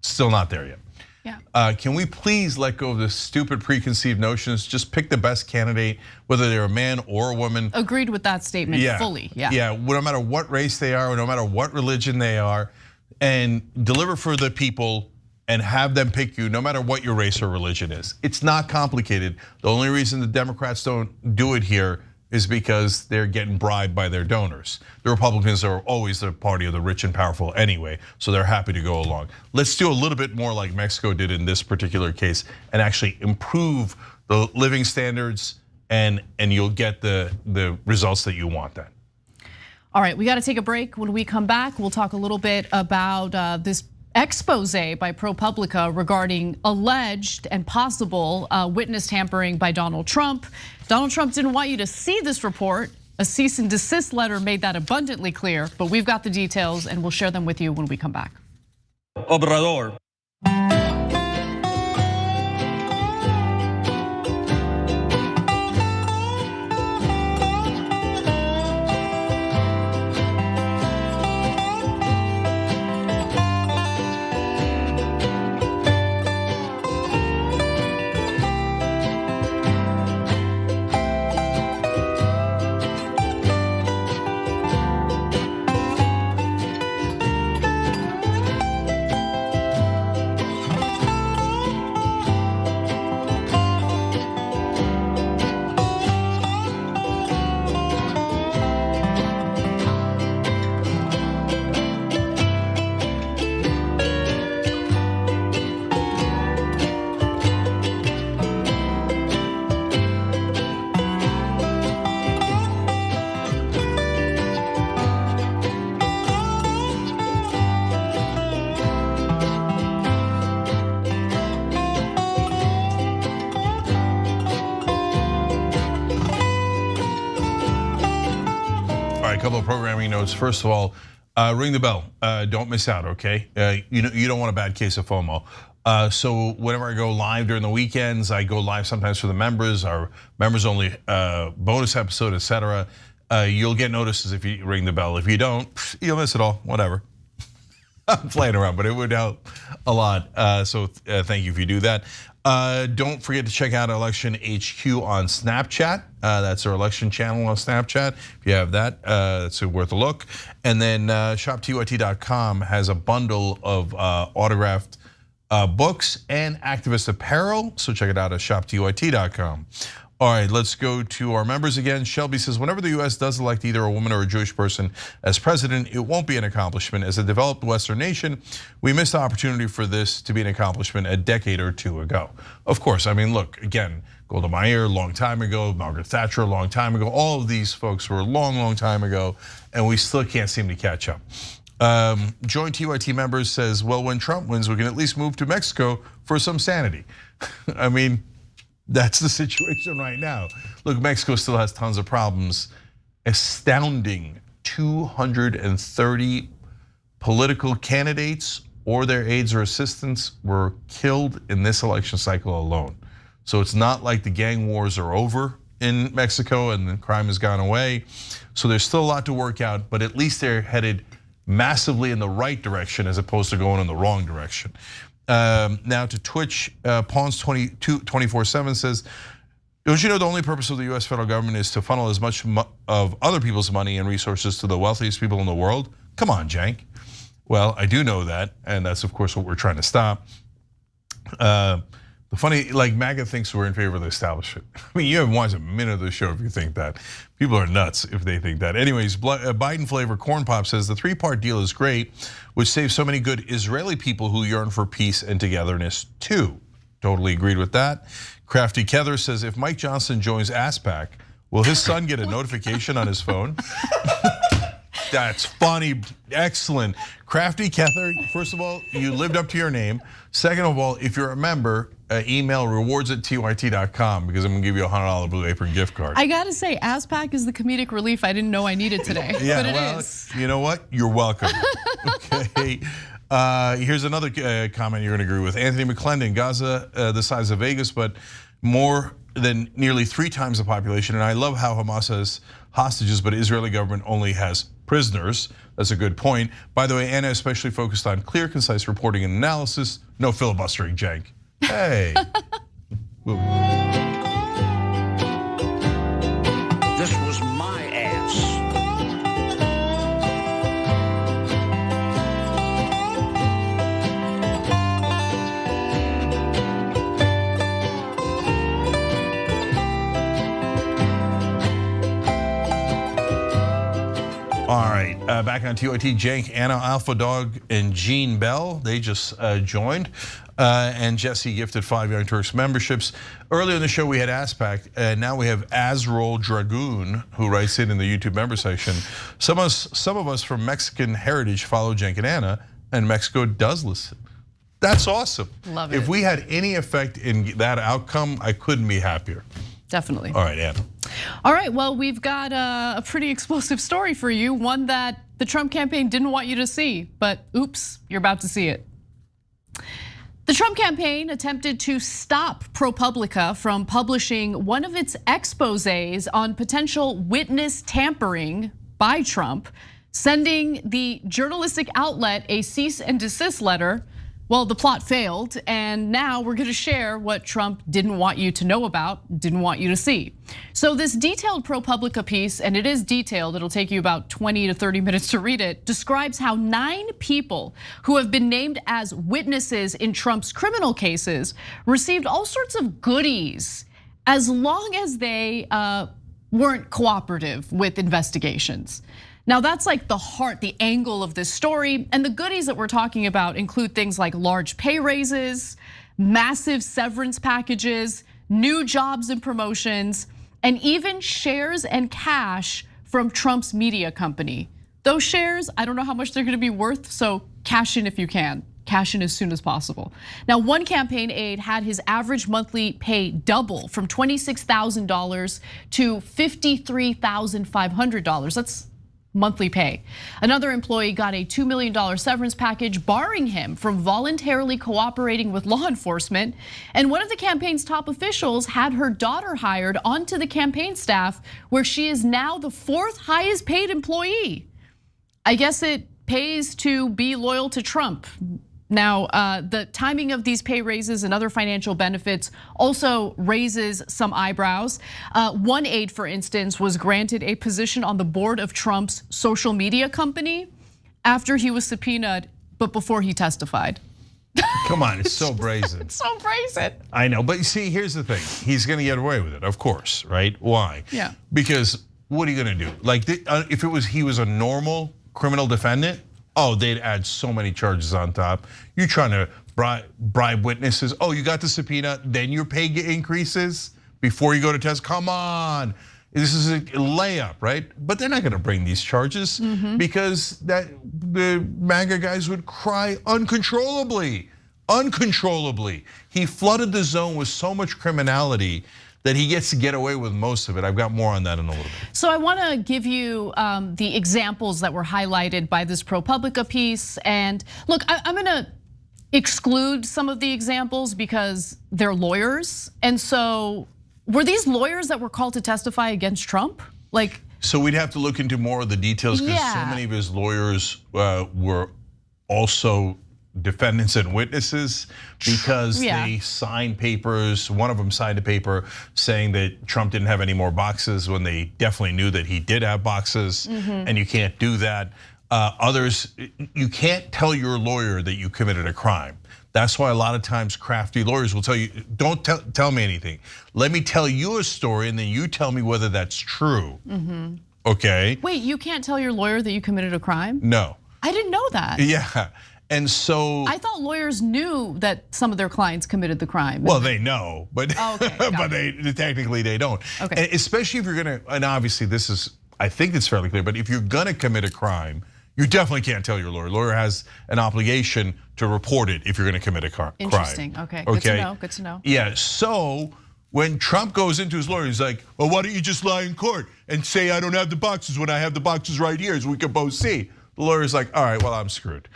still not there yet. Yeah. Can we please let go of the stupid preconceived notions? Just pick the best candidate, whether they're a man or a woman. Agreed with that statement fully, yeah. Yeah, no matter what race they are, no matter what religion they are, and deliver for the people and have them pick you no matter what your race or religion is. It's not complicated. The only reason the Democrats don't do it here is because they're getting bribed by their donors. The Republicans are always the party of the rich and powerful anyway, so they're happy to go along. Let's do a little bit more like Mexico did in this particular case and actually improve the living standards, and you'll get the results that you want then. All right, we got to take a break. When we come back, we'll talk a little bit about this expose by ProPublica regarding alleged and possible witness tampering by Donald Trump. Donald Trump didn't want you to see this report. A cease and desist letter made that abundantly clear, but we've got the details and we'll share them with you when we come back. Obrador. A couple of programming notes. First of all, ring the bell. Don't miss out, okay? You don't want a bad case of FOMO. So whenever I go live during the weekends, I go live sometimes for the members, our members only bonus episode, etc. You'll get notices if you ring the bell. If you don't, you'll miss it all. Whatever. I'm playing around, but it would help a lot. So thank you if you do that. Don't forget to check out Election HQ on Snapchat. That's our election channel on Snapchat. If you have that, it's worth a look. And then shoptyt.com has a bundle of autographed books and activist apparel. So check it out at shoptyt.com. All right, let's go to our members again. Shelby says, whenever the US does elect either a woman or a Jewish person as president, it won't be an accomplishment. As a developed Western nation, we missed the opportunity for this to be an accomplishment a decade or two ago. Of course, I mean, look, again, Golda Meir a long time ago, Margaret Thatcher a long time ago, all of these folks were a long, long time ago, and we still can't seem to catch up. Joint TYT members says, well, when Trump wins, we can at least move to Mexico for some sanity. I mean, that's the situation right now. Look, Mexico still has tons of problems. Astounding 230 political candidates or their aides or assistants were killed in this election cycle alone. So it's not like the gang wars are over in Mexico and the crime has gone away. So there's still a lot to work out, but at least they're headed massively in the right direction as opposed to going in the wrong direction. Now to Twitch, Pawns 24/7 says, don't you know the only purpose of the US federal government is to funnel as much of other people's money and resources to the wealthiest people in the world? Come on, Jank. Well, I do know that, and that's of course what we're trying to stop. The funny, like MAGA thinks we're in favor of the establishment. I mean, you haven't watched a minute of the show if you think that. People are nuts if they think that. Anyways, Biden flavor Corn Pop says the 3-part deal is great, which saves so many good Israeli people who yearn for peace and togetherness too. Totally agreed with that. Crafty Kether says if Mike Johnson joins ASPAC, will his son get a notification on his phone? That's funny, excellent. Crafty Kether, first of all, you lived up to your name. Second of all, if you're a member, email rewards@tyt.com because I'm gonna give you a $100 Blue Apron gift card. I gotta say, ASPAC is the comedic relief I didn't know I needed today, yeah, but it well, is. You know what? You're welcome. Okay. Here's another comment you're gonna agree with. Anthony McClendon, Gaza, the size of Vegas, but more than nearly 3 times the population. And I love how Hamas has hostages, but Israeli government only has prisoners. That's a good point. By the way, Anna especially focused on clear, concise reporting and analysis. No filibustering, Jank. Hey. This was my ass. All right, back on TYT, Jank, Anna, Alpha Dog, and Jean Bell, they just joined. And Jesse gifted 5 Young Turks memberships. Earlier in the show we had ASPAC, and now we have Azrol Dragoon, who writes in the YouTube member section. Some of us from Mexican heritage follow Jank and Anna, and Mexico does listen. That's awesome. Love it. If we had any effect in that outcome, I couldn't be happier. Definitely. All right, Anna. All right, well, we've got a pretty explosive story for you, one that the Trump campaign didn't want you to see, but oops, you're about to see it. The Trump campaign attempted to stop ProPublica from publishing one of its exposés on potential witness tampering by Trump, sending the journalistic outlet a cease and desist letter. Well, the plot failed, and now we're gonna share what Trump didn't want you to know about, didn't want you to see. So this detailed ProPublica piece, and it is detailed, it'll take you about 20 to 30 minutes to read it, describes how 9 people who have been named as witnesses in Trump's criminal cases received all sorts of goodies as long as they weren't cooperative with investigations. Now that's like the heart, the angle of this story, and the goodies that we're talking about include things like large pay raises, massive severance packages, new jobs and promotions, and even shares and cash from Trump's media company. Those shares, I don't know how much they're gonna be worth, so cash in if you can. Cash in as soon as possible. Now, one campaign aide had his average monthly pay double from $26,000 to $53,500. That's monthly pay. Another employee got a $2 million severance package, barring him from voluntarily cooperating with law enforcement. And one of the campaign's top officials had her daughter hired onto the campaign staff, where she is now the 4th highest paid employee. I guess it pays to be loyal to Trump. Now, the timing of these pay raises and other financial benefits also raises some eyebrows. One aide, for instance, was granted a position on the board of Trump's social media company after he was subpoenaed, but before he testified. Come on, it's so brazen. It's so brazen. I know, but you see, here's the thing. He's gonna get away with it, of course, right? Why? Yeah. Because what are you gonna do? Like, if he was a normal criminal defendant, oh, they'd add so many charges on top. You're trying to bribe witnesses. Oh, you got the subpoena, then your pay increases before you go to test. Come on. This is a layup, right? But they're not going to bring these charges because the MAGA guys would cry uncontrollably. He flooded the zone with so much criminality that he gets to get away with most of it. I've got more on that in a little bit. So I want to give you the examples that were highlighted by this ProPublica piece. And look, I'm going to exclude some of the examples because they're lawyers. And so were these lawyers that were called to testify against Trump? So we'd have to look into more of the details because so many of his lawyers were also defendants and witnesses because they signed papers. One of them signed a paper saying that Trump didn't have any more boxes when they definitely knew that he did have boxes, and you can't do that. Others, you can't tell your lawyer that you committed a crime. That's why a lot of times crafty lawyers will tell you, don't tell me anything. Let me tell you a story and then you tell me whether that's true, okay? Wait, you can't tell your lawyer that you committed a crime? No. I didn't know that. Yeah, and so. I thought lawyers knew that some of their clients committed the crime. Well, they know, but technically they don't. Okay. And especially if you're gonna, and obviously this is, I think it's fairly clear, but if you're gonna commit a crime, you definitely can't tell your lawyer. Lawyer has an obligation to report it if you're gonna commit a crime. Interesting, okay, good to know, good to know. Yeah, so when Trump goes into his lawyer, he's like, well, why don't you just lie in court and say I don't have the boxes when I have the boxes right here as we can both see. The lawyer's like, all right, well, I'm screwed.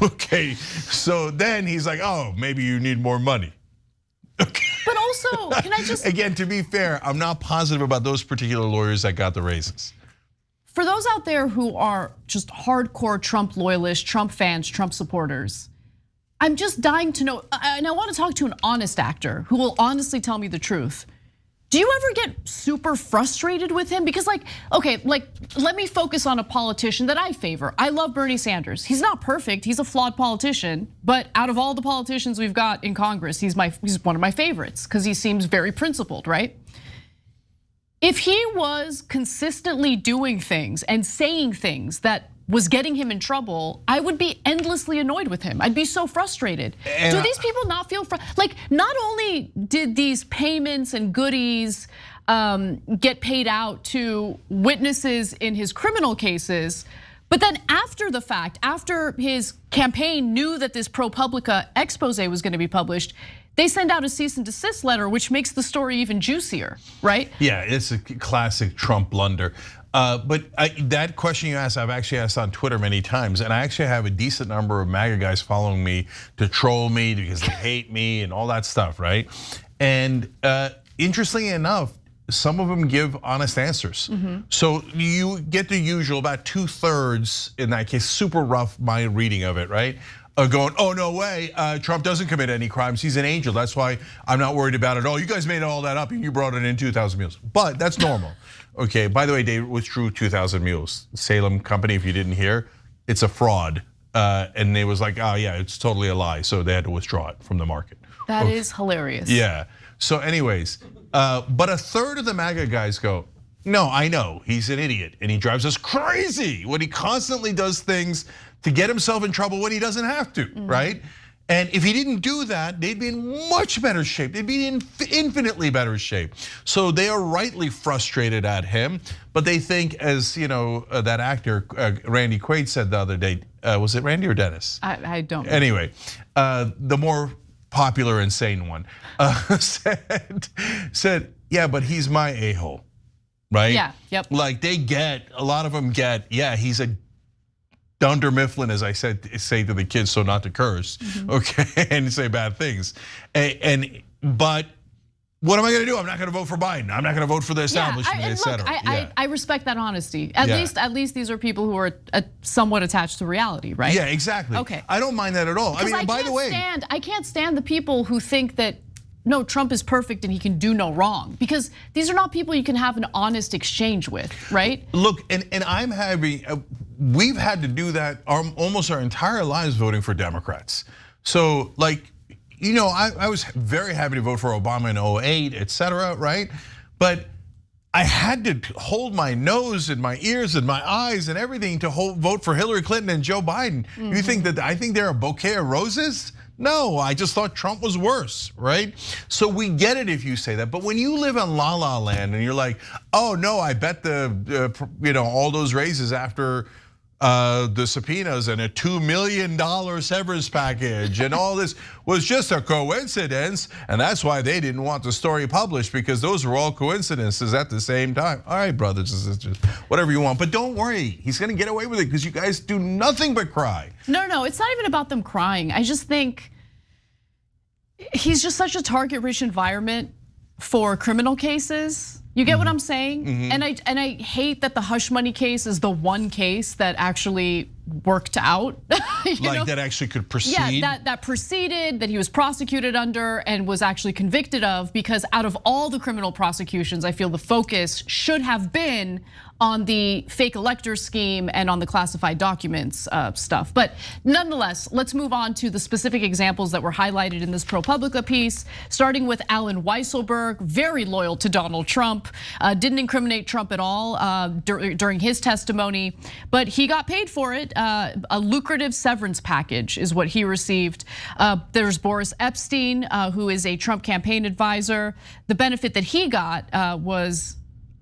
Okay, so then he's like, oh, maybe you need more money. Okay. But also, can I just. Again, to be fair, I'm not positive about those particular lawyers that got the raises. For those out there who are just hardcore Trump loyalists, Trump fans, Trump supporters, I'm just dying to know, and I want to talk to an honest actor who will honestly tell me the truth. Do you ever get super frustrated with him? Because okay, let me focus on a politician that I favor. I love Bernie Sanders. He's not perfect, he's a flawed politician, but out of all the politicians we've got in Congress, he's one of my favorites because he seems very principled, right? If he was consistently doing things and saying things that was getting him in trouble, I would be endlessly annoyed with him. I'd be so frustrated. And do these people not feel not only did these payments and goodies get paid out to witnesses in his criminal cases, but then after the fact, after his campaign knew that this ProPublica expose was going to be published, they send out a cease and desist letter, which makes the story even juicier, right? Yeah, it's a classic Trump blunder. But that question you asked, I've actually asked on Twitter many times, and I actually have a decent number of MAGA guys following me to troll me because they hate me and all that stuff, right? And interestingly enough, some of them give honest answers. So you get the usual, about 2/3 in that case, super rough, my reading of it, right? Going, oh, no way, Trump doesn't commit any crimes. He's an angel, that's why I'm not worried about it. Oh, you guys made all that up and you brought it in 2,000 mules. But that's normal. Okay, by the way, they withdrew 2,000 mules. Salem company, if you didn't hear, it's a fraud. And they was like, oh yeah, it's totally a lie. So they had to withdraw it from the market. That is hilarious. Yeah, so anyways, but 1/3 of the MAGA guys go, no, I know, he's an idiot and he drives us crazy when he constantly does things to get himself in trouble when he doesn't have to, right? And if he didn't do that, they'd be in much better shape. They'd be in infinitely better shape. So they are rightly frustrated at him, but they think, as that actor Randy Quaid said the other day, was it Randy or Dennis? I don't know. Anyway, the more popular insane one said, yeah, but he's my a-hole, right? Yeah, yep. Like a lot of them get, yeah, he's a Dunder Mifflin, as I say to the kids, so not to curse, okay, and say bad things. But what am I going to do? I'm not going to vote for Biden. I'm not going to vote for the establishment, etc. I respect that honesty. At least these are people who are somewhat attached to reality, right? Yeah, exactly. Okay. I don't mind that at all. I mean, by the way, I can't stand the people who think that no, Trump is perfect and he can do no wrong, because these are not people you can have an honest exchange with, right? Look, and I'm having, we've had to do that almost our entire lives voting for Democrats. So I was very happy to vote for Obama in 2008, etc., right? But I had to hold my nose and my ears and my eyes and everything to vote for Hillary Clinton and Joe Biden. You think that I think they're a bouquet of roses? No, I just thought Trump was worse, right? So we get it if you say that, but when you live in La La Land and you're like, oh no, I bet all those raises after the subpoenas and a $2 million severance package and all this was just a coincidence, and that's why they didn't want the story published, because those were all coincidences at the same time. All right, brothers and sisters, whatever you want, but don't worry, he's gonna get away with it because you guys do nothing but cry. No, it's not even about them crying. I just think he's just such a target-rich environment for criminal cases. You get what I'm saying? And I hate that the hush money case is the one case that actually worked out. That actually could proceed? Yeah, that proceeded, that he was prosecuted under and was actually convicted of, because out of all the criminal prosecutions, I feel the focus should have been on the fake elector scheme and on the classified documents stuff. But nonetheless, let's move on to the specific examples that were highlighted in this ProPublica piece, starting with Alan Weisselberg, very loyal to Donald Trump, didn't incriminate Trump at all during his testimony, but he got paid for it. A lucrative severance package is what he received. There's Boris Epstein, who is a Trump campaign advisor. The benefit that he got was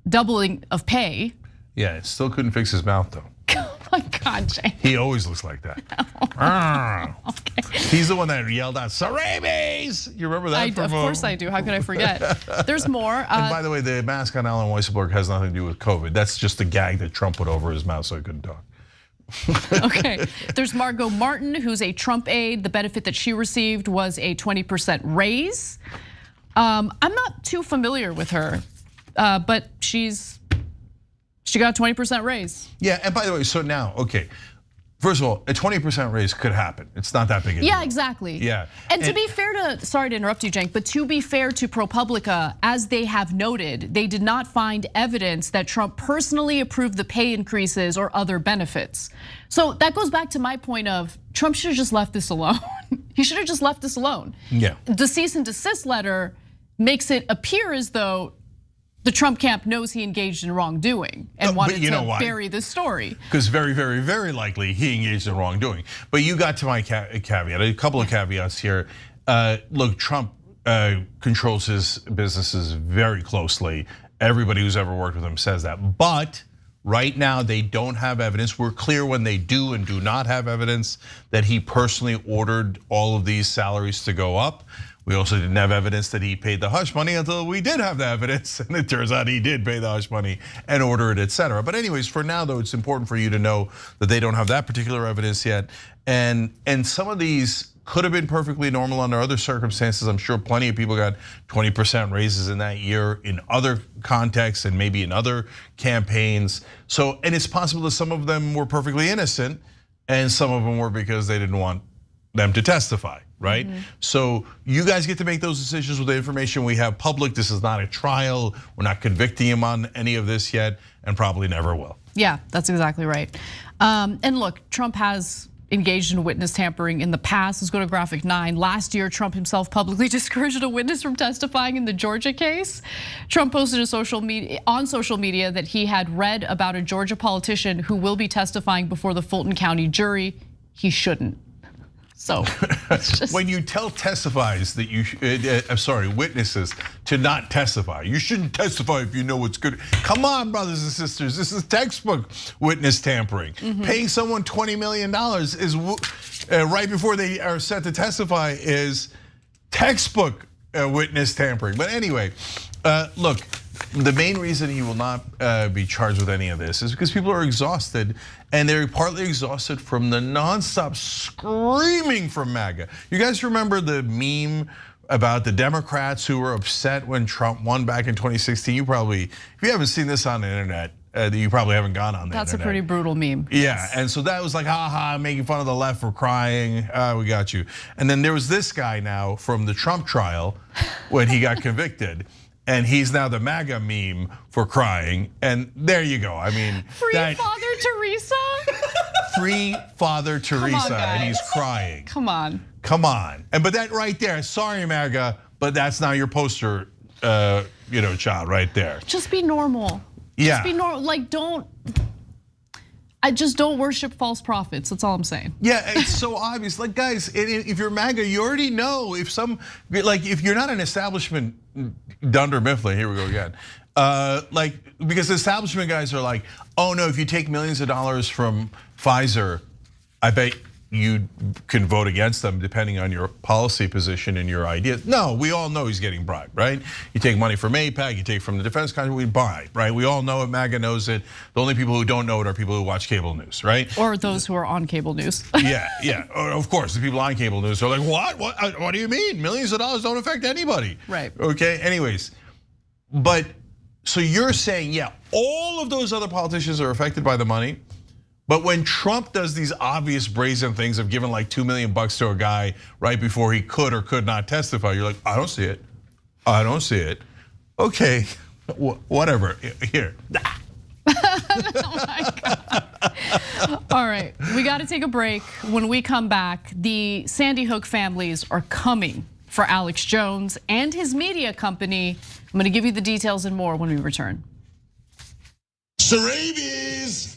doubling of pay. Yeah, it still couldn't fix his mouth though. Oh my God, Jay. He always looks like that. Okay. He's the one that yelled out, "Sarabies!" You remember that? Of course I do. How could I forget? There's more. And by the way, the mask on Alan Weisselberg has nothing to do with COVID. That's just a gag that Trump put over his mouth so he couldn't talk. Okay, there's Margot Martin, who's a Trump aide. The benefit that she received was a 20% raise. I'm not too familiar with her, but she got a 20% raise. Yeah, and by the way, so now, okay. First of all, a 20% raise could happen. It's not that big a deal. Yeah, exactly. Yeah. And to be fair to, sorry to interrupt you, Cenk, but to be fair to ProPublica, as they have noted, they did not find evidence that Trump personally approved the pay increases or other benefits. So that goes back to my point of Trump should have just left this alone. He should have just left this alone. Yeah. The cease and desist letter makes it appear as though the Trump camp knows he engaged in wrongdoing and wanted to bury this story. Because very, very, very likely he engaged in wrongdoing. But you got to my caveat, a couple of caveats here. Look, Trump controls his businesses very closely. Everybody who's ever worked with him says that. But right now they don't have evidence. We're clear when they do and do not have evidence that he personally ordered all of these salaries to go up. We also didn't have evidence that he paid the hush money until we did have the evidence, and it turns out he did pay the hush money and order it, etc. But anyways, for now though, it's important for you to know that they don't have that particular evidence yet. And some of these could have been perfectly normal under other circumstances. I'm sure plenty of people got 20% raises in that year in other contexts and maybe in other campaigns. So, and it's possible that some of them were perfectly innocent and some of them were because they didn't want them to testify, right? So you guys get to make those decisions with the information we have public. This is not a trial. We're not convicting him on any of this yet and probably never will. Yeah, that's exactly right. And look, Trump has engaged in witness tampering in the past. Let's go to graphic 9. Last year, Trump himself publicly discouraged a witness from testifying in the Georgia case. Trump posted on social media that he had read about a Georgia politician who will be testifying before the Fulton County jury. He shouldn't. So when you tell witnesses to not testify, you shouldn't testify if you know what's good. Come on, brothers and sisters, this is textbook witness tampering. Paying someone $20 million is right before they are set to testify is textbook witness tampering. But anyway, look. The main reason he will not be charged with any of this is because people are exhausted, and they're partly exhausted from the nonstop screaming from MAGA. You guys remember the meme about the Democrats who were upset when Trump won back in 2016? You probably, if you haven't seen this on the internet, you probably haven't gone on the internet. That's a pretty brutal meme. Yeah, and so that was like, haha, making fun of the left for crying. We got you. And then there was this guy now from the Trump trial when he got convicted. And he's now the MAGA meme for crying. And there you go. I mean, Free Father Teresa? Free Father Teresa, and he's crying. Come on. Come on. But that right there, sorry MAGA, but that's now your poster child right there. Just be normal. Yeah. Just be normal. Like, don't. I just don't worship false prophets. That's all I'm saying. Yeah, it's so obvious. Like, guys, if you're MAGA, you already know if if you're not an establishment Dunder Mifflin, here we go again. Because the establishment guys are like, oh no, if you take millions of dollars from Pfizer, I bet you can vote against them depending on your policy position and your ideas. No, we all know he's getting bribed, right? You take money from AIPAC, you take from the defense contract, we buy, right? We all know it, MAGA knows it. The only people who don't know it are people who watch cable news, right? Or those who are on cable news. Yeah, of course, the people on cable news are like, what do you mean? Millions of dollars don't affect anybody. Right. Okay, anyways, but so you're saying, yeah, all of those other politicians are affected by the money. But when Trump does these obvious brazen things of giving like $2 million to a guy right before he could or could not testify, you're like, I don't see it. I don't see it. Okay, whatever, here. Oh my God. All right, we gotta take a break. When we come back, the Sandy Hook families are coming for Alex Jones and his media company. I'm gonna give you the details and more when we return. Sarabies!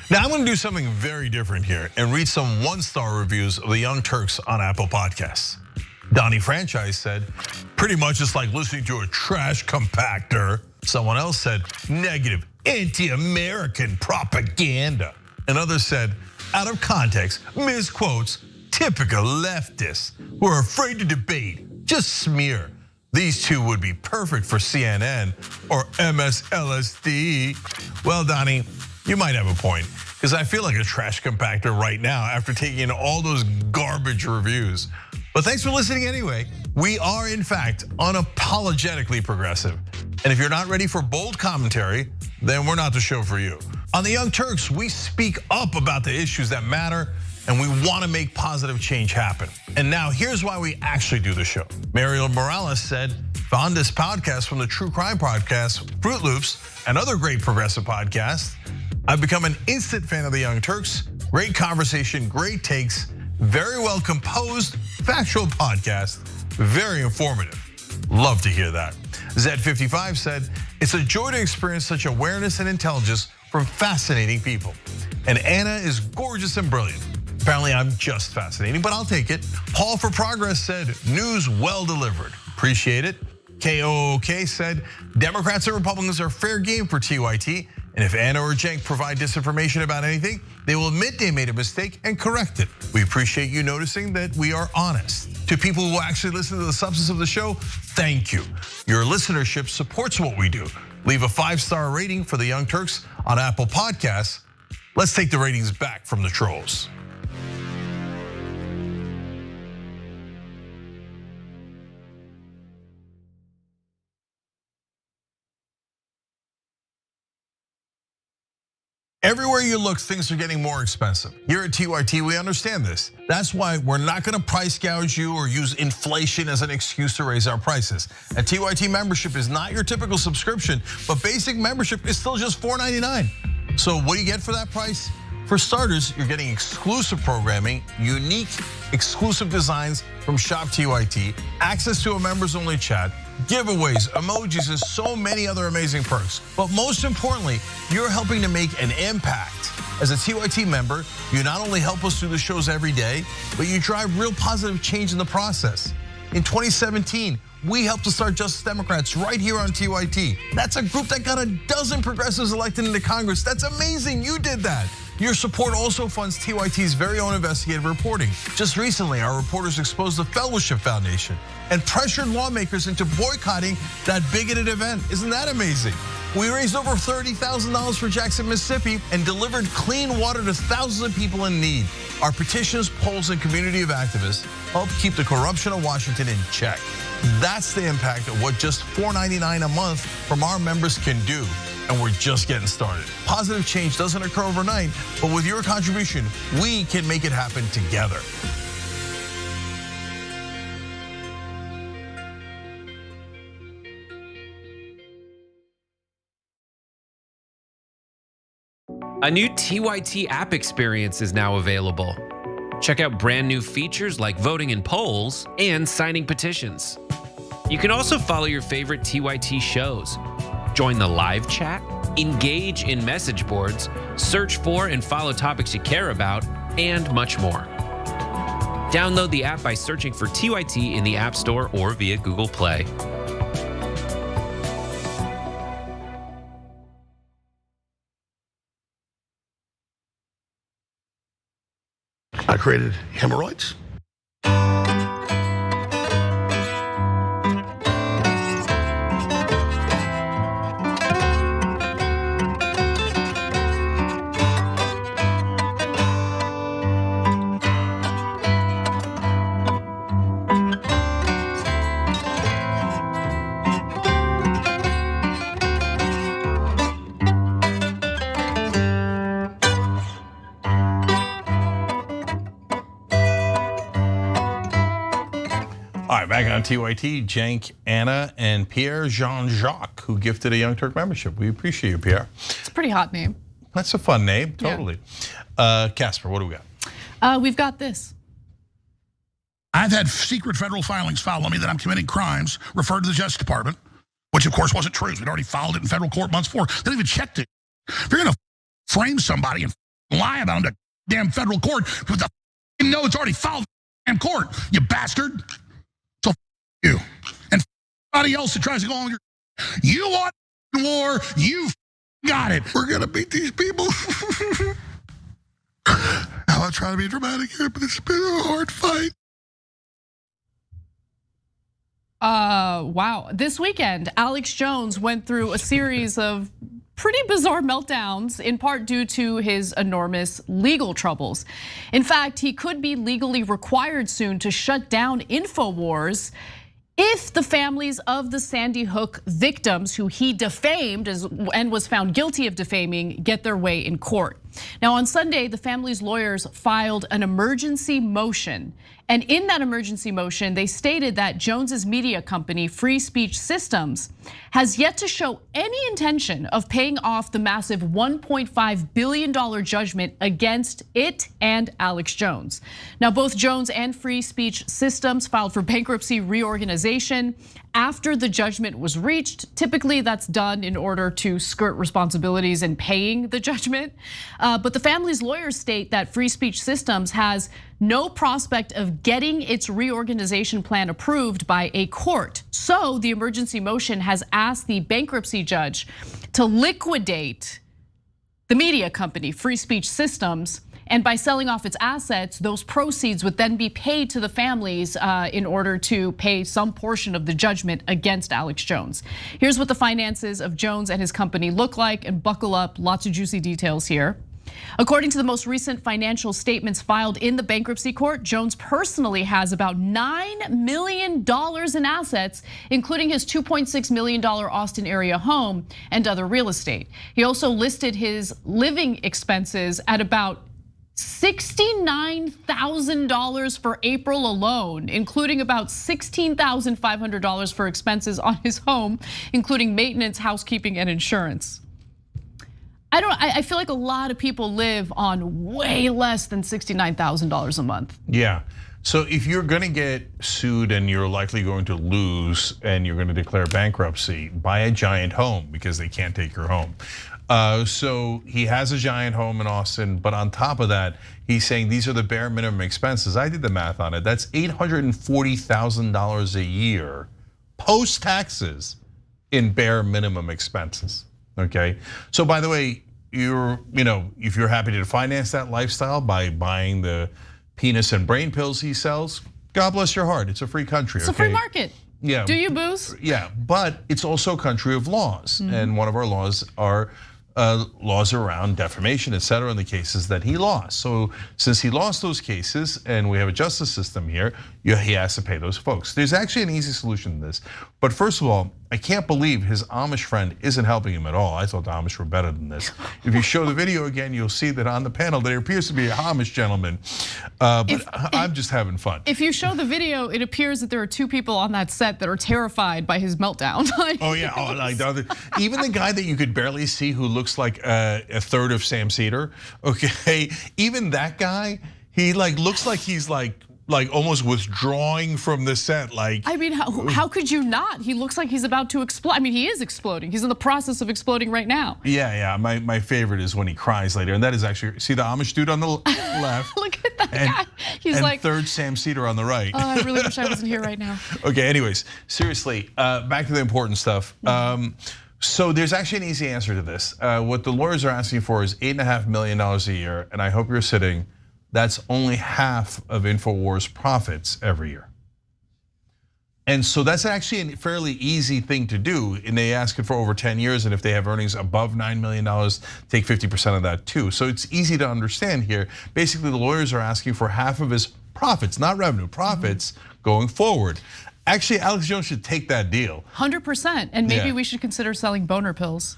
Now I'm gonna do something very different here and read some one-star reviews of the Young Turks on Apple Podcasts. Donnie Franchise said, pretty much it's like listening to a trash compactor. Someone else said, negative, anti-American propaganda. And others said, out of context, misquotes, typical leftists who are afraid to debate, just smear. These two would be perfect for CNN or MSLSD. Well, Donnie, you might have a point, because I feel like a trash compactor right now after taking in all those garbage reviews. But thanks for listening anyway. We are, in fact, unapologetically progressive. And if you're not ready for bold commentary, then we're not the show for you. On the Young Turks, we speak up about the issues that matter, and we want to make positive change happen. And now here's why we actually do the show. Mariel Morales said, found this podcast from the True Crime Podcast, Fruit Loops, and other great progressive podcasts. I've become an instant fan of the Young Turks. Great conversation, great takes, very well composed, factual podcast, very informative. Love to hear that. Zed55 said, it's a joy to experience such awareness and intelligence from fascinating people. And Anna is gorgeous and brilliant. Apparently I'm just fascinating, but I'll take it. Paul for Progress said, news well delivered. Appreciate it. KOOK said, Democrats and Republicans are fair game for TYT. And if Anna or Cenk provide disinformation about anything, they will admit they made a mistake and correct it. We appreciate you noticing that we are honest. To people who actually listen to the substance of the show, thank you. Your listenership supports what we do. Leave a 5-star rating for the Young Turks on Apple Podcasts. Let's take the ratings back from the trolls. Everywhere you look, things are getting more expensive. Here at TYT, we understand this. That's why we're not gonna price gouge you or use inflation as an excuse to raise our prices. A TYT membership is not your typical subscription, but basic membership is still just $4.99. So what do you get for that price? For starters, you're getting exclusive programming, unique, exclusive designs from Shop TYT, access to a members-only chat, giveaways, emojis, and so many other amazing perks. But most importantly, you're helping to make an impact. As a TYT member, you not only help us do the shows every day, but you drive real positive change in the process. In 2017, we helped to start Justice Democrats right here on TYT. That's a group that got 12 progressives elected into Congress. That's amazing, you did that. Your support also funds TYT's very own investigative reporting. Just recently, our reporters exposed the Fellowship Foundation and pressured lawmakers into boycotting that bigoted event. Isn't that amazing? We raised over $30,000 for Jackson, Mississippi and delivered clean water to thousands of people in need. Our petitions, polls, and community of activists help keep the corruption of Washington in check. That's the impact of what just $4.99 a month from our members can do. And we're just getting started. Positive change doesn't occur overnight, but with your contribution, we can make it happen together. A new TYT app experience is now available. Check out brand new features like voting in polls and signing petitions. You can also follow your favorite TYT shows, join the live chat, engage in message boards, search for and follow topics you care about, and much more. Download the app by searching for TYT in the App Store or via Google Play. I created hemorrhoids. All right, back on TYT, Cenk, Anna, and Pierre Jean-Jacques, who gifted a Young Turk membership. We appreciate you, Pierre. It's a pretty hot name. That's a fun name, totally. Casper, what do we got? We've got this. I've had secret federal filings follow me that I'm committing crimes, referred to the Justice Department, which of course wasn't true. We'd already filed it in federal court months before. They didn't even check it. If you're gonna frame somebody and lie about them to damn federal court, with the know it's already filed in damn court, you bastard. So you. And everybody else that tries to go on your, you want war, you got it. We're gonna beat these people. I'm not trying to be dramatic here, but it's been a hard fight. Wow. This weekend, Alex Jones went through a series of pretty bizarre meltdowns, in part due to his enormous legal troubles. In fact, he could be legally required soon to shut down InfoWars if the families of the Sandy Hook victims who he defamed and was found guilty of defaming get their way in court. Now on Sunday, the family's lawyers filed an emergency motion. And in that emergency motion, they stated that Jones's media company, Free Speech Systems, has yet to show any intention of paying off the massive $1.5 billion judgment against it and Alex Jones. Now, both Jones and Free Speech Systems filed for bankruptcy reorganization after the judgment was reached. Typically, that's done in order to skirt responsibilities in paying the judgment. But the family's lawyers state that Free Speech Systems has no prospect of getting its reorganization plan approved by a court. So the emergency motion has asked the bankruptcy judge to liquidate the media company, Free Speech Systems, and by selling off its assets, those proceeds would then be paid to the families in order to pay some portion of the judgment against Alex Jones. Here's what the finances of Jones and his company look like, and buckle up, lots of juicy details here. According to the most recent financial statements filed in the bankruptcy court, Jones personally has about $9 million in assets, including his $2.6 million Austin area home and other real estate. He also listed his living expenses at about $69,000 for April alone, including about $16,500 for expenses on his home, including maintenance, housekeeping, and insurance. I feel like a lot of people live on way less than $69,000 a month. Yeah. So if you're gonna get sued and you're likely going to lose and you're gonna declare bankruptcy, buy a giant home because they can't take your home. So he has a giant home in Austin, but on top of that, he's saying these are the bare minimum expenses. I did the math on it. That's $840,000 a year post taxes in bare minimum expenses. Okay. So by the way, if you're happy to finance that lifestyle by buying the penis and brain pills he sells, God bless your heart. It's a free country. It's a free market. Yeah. Do you booze? Yeah, but it's also a country of laws, and one of our laws are laws around defamation, et cetera, in the cases that he lost. So since he lost those cases, and we have a justice system here, he has to pay those folks. There's actually an easy solution to this. But first of all, I can't believe his Amish friend isn't helping him at all. I thought the Amish were better than this. If you show the video again, you'll see that on the panel there appears to be a Amish gentleman. But I'm just having fun. If you show the video, it appears that there are two people on that set that are terrified by his meltdown. Oh yeah, even the guy that you could barely see who looks like a third of Sam Cedar. Okay, even that guy, he looks like he's like almost withdrawing from the set. Like, I mean, how could you not? He looks like he's about to explode. I mean, he is exploding. He's in the process of exploding right now. Yeah. My favorite is when he cries later, and that is actually, see the Amish dude on the left. Look at that guy. He's and like third Sam Cedar on the right. Oh, I really wish I wasn't here right now. Okay, anyways, seriously, back to the important stuff. So there's actually an easy answer to this. What the lawyers are asking for is $8.5 million a year, and I hope you're sitting. That's only half of InfoWars profits every year. And so that's actually a fairly easy thing to do. And they ask it for over 10 years. And if they have earnings above $9 million, take 50% of that too. So it's easy to understand here. Basically, the lawyers are asking for half of his profits, not revenue, profits going forward. Actually, Alex Jones should take that deal. 100%, and maybe we should consider selling boner pills.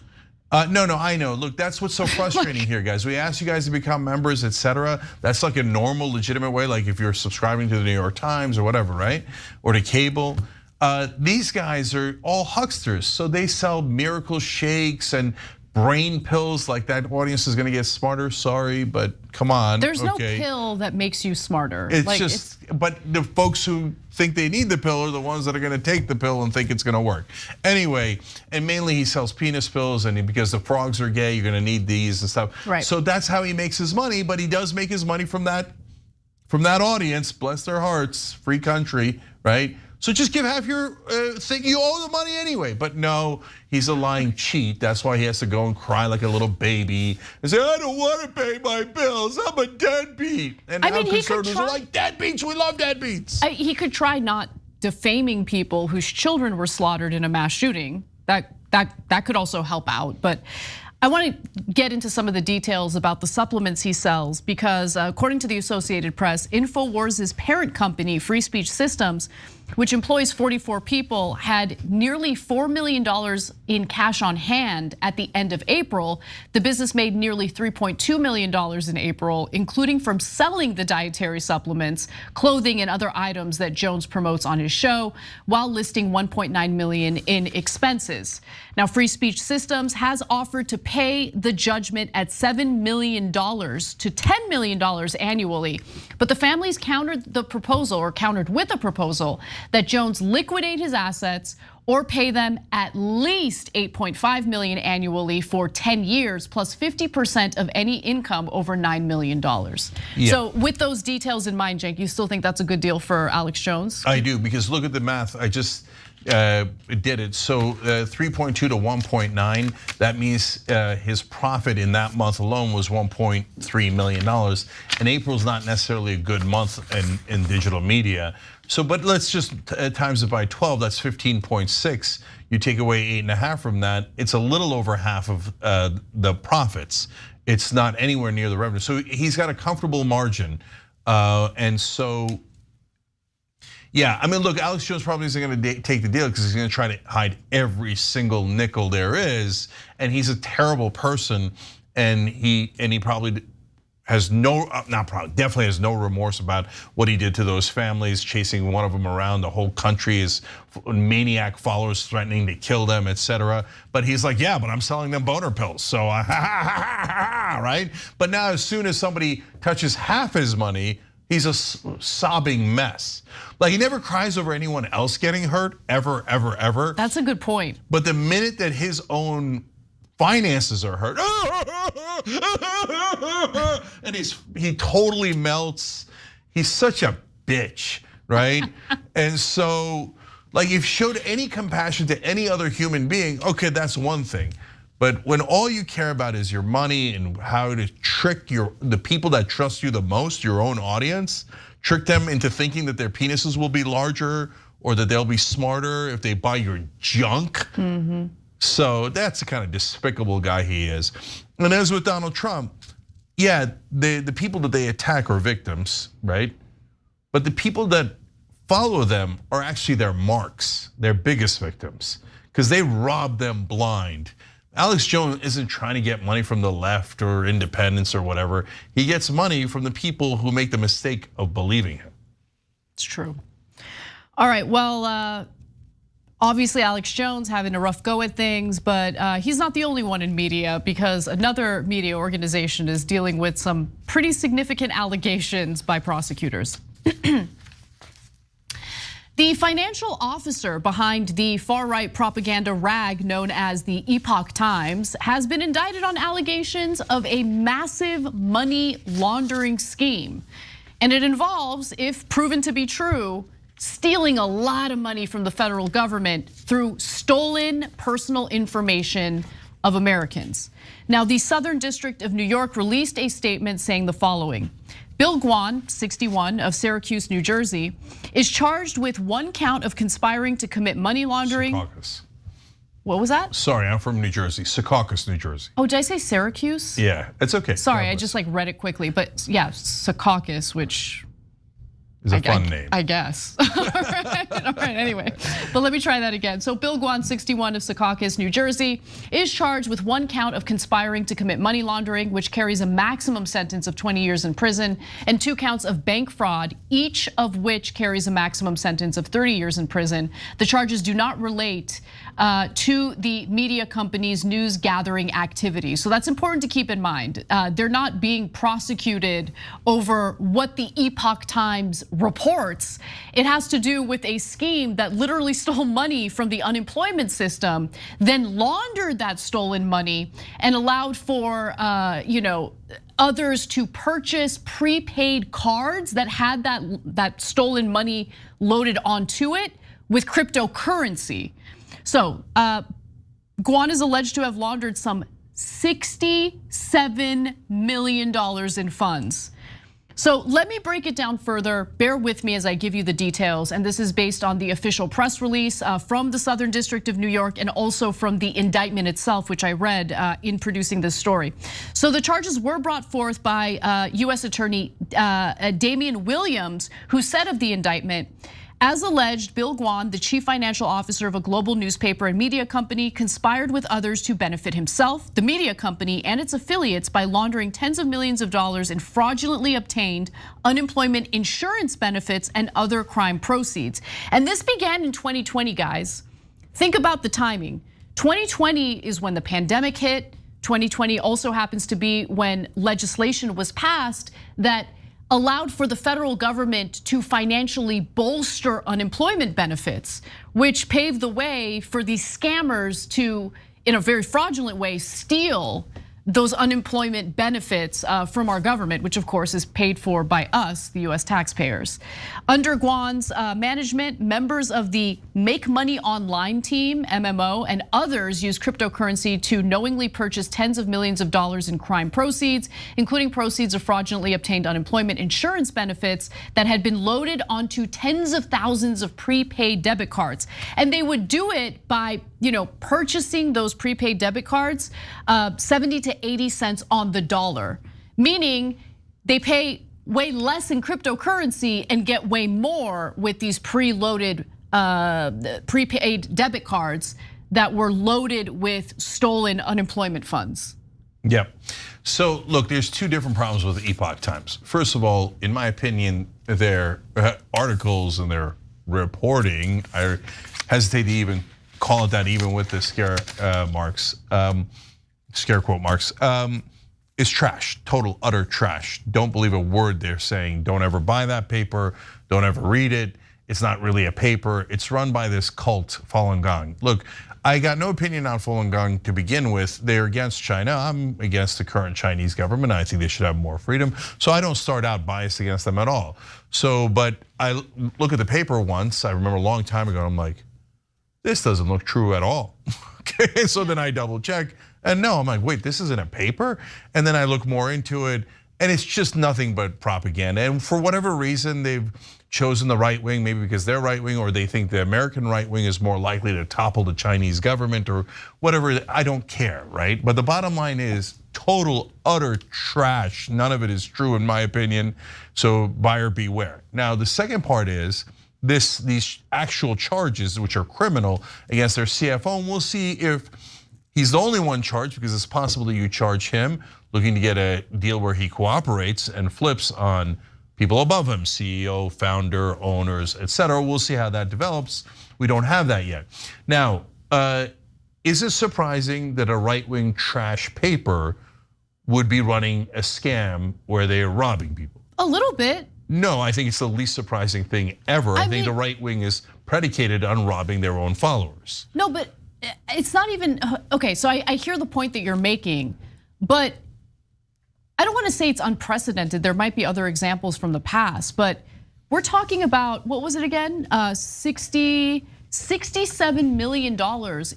No, I know. Look, that's what's so frustrating here, guys. We ask you guys to become members, etc. That's like a normal, legitimate way, like if you're subscribing to the New York Times or whatever, right? Or to cable. These guys are all hucksters, so they sell miracle shakes and brain pills. Like, that audience is gonna get smarter, sorry, but come on. There's no pill that makes you smarter. It's but the folks who think they need the pill are the ones that are gonna take the pill and think it's gonna work. Anyway, and mainly he sells penis pills, and because the frogs are gay, you're gonna need these and stuff. Right. So that's how he makes his money, but he does make his money from that audience, bless their hearts, free country, right? So just give half your thing, you owe the money anyway. But no, he's a lying cheat. That's why he has to go and cry like a little baby and say, I don't want to pay my bills, I'm a deadbeat. And I mean, conservatives are like, deadbeats, we love deadbeats. He could try not defaming people whose children were slaughtered in a mass shooting. That could also help out, but I want to get into some of the details about the supplements he sells, because according to the Associated Press, InfoWars' parent company, Free Speech Systems, which employs 44 people, had nearly $4 million in cash on hand at the end of April. The business made nearly $3.2 million in April, including from selling the dietary supplements, clothing, and other items that Jones promotes on his show, while listing $1.9 million in expenses. Now, Free Speech Systems has offered to pay the judgment at $7 million to $10 million annually, but the families countered with a proposal that Jones liquidate his assets or pay them at least $8.5 million annually for 10 years, plus 50% of any income over $9 million. Yeah. So with those details in mind, Cenk, you still think that's a good deal for Alex Jones? I do, because look at the math. I just did it. So 3.2 to 1.9, that means his profit in that month alone was $1.3 million. And April's not necessarily a good month in digital media. So, but let's just times it by 12, that's 15.6. You take away 8.5 from that, it's a little over half of the profits. It's not anywhere near the revenue. So he's got a comfortable margin. And so, yeah, I mean, look, Alex Jones probably isn't gonna take the deal because he's gonna try to hide every single nickel there is. And he's a terrible person, and he probably has definitely has no remorse about what he did to those families, chasing one of them around the whole country, his maniac followers threatening to kill them, etc. But he's like, yeah, but I'm selling them boner pills, so right? But now as soon as somebody touches half his money, he's a sobbing mess. Like, he never cries over anyone else getting hurt, ever, ever, ever. That's a good point. But the minute that his own finances are hurt, and he totally melts. He's such a bitch, right? And so, like, if you showed any compassion to any other human being, okay, that's one thing. But when all you care about is your money and how to trick the people that trust you the most, your own audience, trick them into thinking that their penises will be larger or that they'll be smarter if they buy your junk. So that's the kind of despicable guy he is. And as with Donald Trump, yeah, the people that they attack are victims, right? But the people that follow them are actually their marks, their biggest victims, because they rob them blind. Alex Jones isn't trying to get money from the left or independents or whatever. He gets money from the people who make the mistake of believing him. It's true. All right, well, obviously Alex Jones having a rough go at things, but he's not the only one in media, because another media organization is dealing with some pretty significant allegations by prosecutors. The financial officer behind the far-right propaganda rag known as the Epoch Times has been indicted on allegations of a massive money laundering scheme. And it involves, if proven to be true, stealing a lot of money from the federal government through stolen personal information of Americans. Now, the Southern District of New York released a statement saying the following. Bill Guan, 61, of Syracuse, New Jersey, is charged with 1 count of conspiring to commit money laundering. Secaucus. What was that? Sorry, I'm from New Jersey, Secaucus, New Jersey. Oh, did I say Syracuse? Yeah, it's okay. Sorry, I just read it quickly, but yeah, Secaucus, which is a fun name. I guess. All right, anyway. But let me try that again. So Bill Guan, 61, of Secaucus, New Jersey, is charged with 1 count of conspiring to commit money laundering, which carries a maximum sentence of 20 years in prison, and 2 counts of bank fraud, each of which carries a maximum sentence of 30 years in prison. The charges do not relate to the media company's news gathering activities. So that's important to keep in mind. They're not being prosecuted over what the Epoch Times reports. It has to do with a scheme that literally stole money from the unemployment system, then laundered that stolen money and allowed for others to purchase prepaid cards that had that stolen money loaded onto it with cryptocurrency. So Guan is alleged to have laundered some $67 million in funds. So let me break it down further. Bear with me as I give you the details. And this is based on the official press release from the Southern District of New York and also from the indictment itself, which I read in producing this story. So the charges were brought forth by US Attorney Damian Williams, who said of the indictment, as alleged, Bill Guan, the chief financial officer of a global newspaper and media company, conspired with others to benefit himself, the media company, and its affiliates by laundering tens of millions of dollars in fraudulently obtained unemployment insurance benefits and other crime proceeds. And this began in 2020, guys. Think about the timing. 2020 is when the pandemic hit. 2020 also happens to be when legislation was passed that allowed for the federal government to financially bolster unemployment benefits, which paved the way for these scammers to, in a very fraudulent way, steal those unemployment benefits from our government, which of course is paid for by us, the US taxpayers. Under Guan's management, members of the Make Money Online team, MMO, and others used cryptocurrency to knowingly purchase tens of millions of dollars in crime proceeds, including proceeds of fraudulently obtained unemployment insurance benefits that had been loaded onto tens of thousands of prepaid debit cards. And they would do it by purchasing those prepaid debit cards 70 to 80 cents on the dollar, meaning they pay way less in cryptocurrency and get way more with these preloaded prepaid debit cards that were loaded with stolen unemployment funds. Yeah. So look, there's 2 different problems with the Epoch Times. First of all, in my opinion, their articles and their reporting, I hesitate to even call it that, even with the scare quote marks, is trash, total, utter trash. Don't believe a word they're saying. Don't ever buy that paper. Don't ever read it. It's not really a paper. It's run by this cult, Falun Gong. Look, I got no opinion on Falun Gong to begin with. They're against China. I'm against the current Chinese government. I think they should have more freedom. So I don't start out biased against them at all. So, but I look at the paper once, I remember a long time ago, I'm like, this doesn't look true at all. Okay, so then I double check, and no, I'm like, wait, this isn't a paper? And then I look more into it, and it's just nothing but propaganda. And for whatever reason, they've chosen the right wing, maybe because they're right wing, or they think the American right wing is more likely to topple the Chinese government or whatever. I don't care, right? But the bottom line is total, utter trash. None of it is true in my opinion, so buyer beware. Now, the second part is, these actual charges, which are criminal, against their CFO, and we'll see if he's the only one charged, because it's possible that you charge him looking to get a deal where he cooperates and flips on people above him, CEO, founder, owners, etc. We'll see how that develops. We don't have that yet. Now, is it surprising that a right-wing trash paper would be running a scam where they are robbing people? A little bit. No, I think it's the least surprising thing ever. I think the right wing is predicated on robbing their own followers. No, but it's not even, okay, so I hear the point that you're making, but I don't want to say it's unprecedented. There might be other examples from the past, but we're talking about, what was it again? $67 million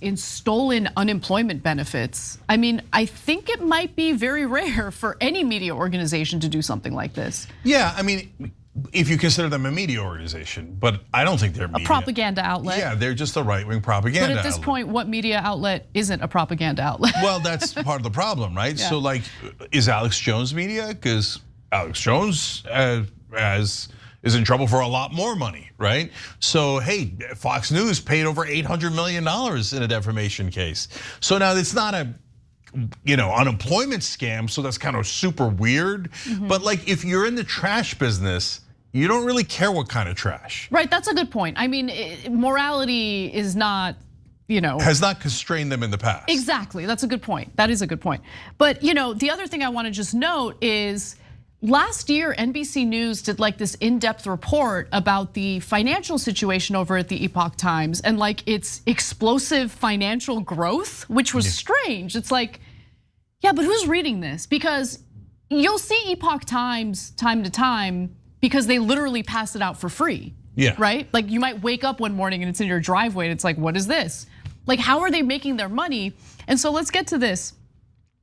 in stolen unemployment benefits. I mean, I think it might be very rare for any media organization to do something like this. Yeah, I mean, if you consider them a media organization, but I don't think they're media. A propaganda outlet. Yeah, they're just a right-wing propaganda outlet. But at this point, what media outlet isn't a propaganda outlet? Well, that's part of the problem, right? Yeah. So like, is Alex Jones media? Because Alex Jones is in trouble for a lot more money, right? So hey, Fox News paid over $800 million in a defamation case. So now it's not a unemployment scam, so that's kind of super weird. But like, if you're in the trash business, you don't really care what kind of trash. Right, that's a good point. I mean, morality is not, has not constrained them in the past. Exactly, that's a good point. That is a good point. But the other thing I want to just note is, last year, NBC News did like this in-depth report about the financial situation over at the Epoch Times and like its explosive financial growth, which was strange. It's like, yeah, but who's reading this? Because you'll see Epoch Times time to time because they literally pass it out for free. Yeah. Right? Like you might wake up one morning and it's in your driveway and it's like, what is this? Like, how are they making their money? And so let's get to this.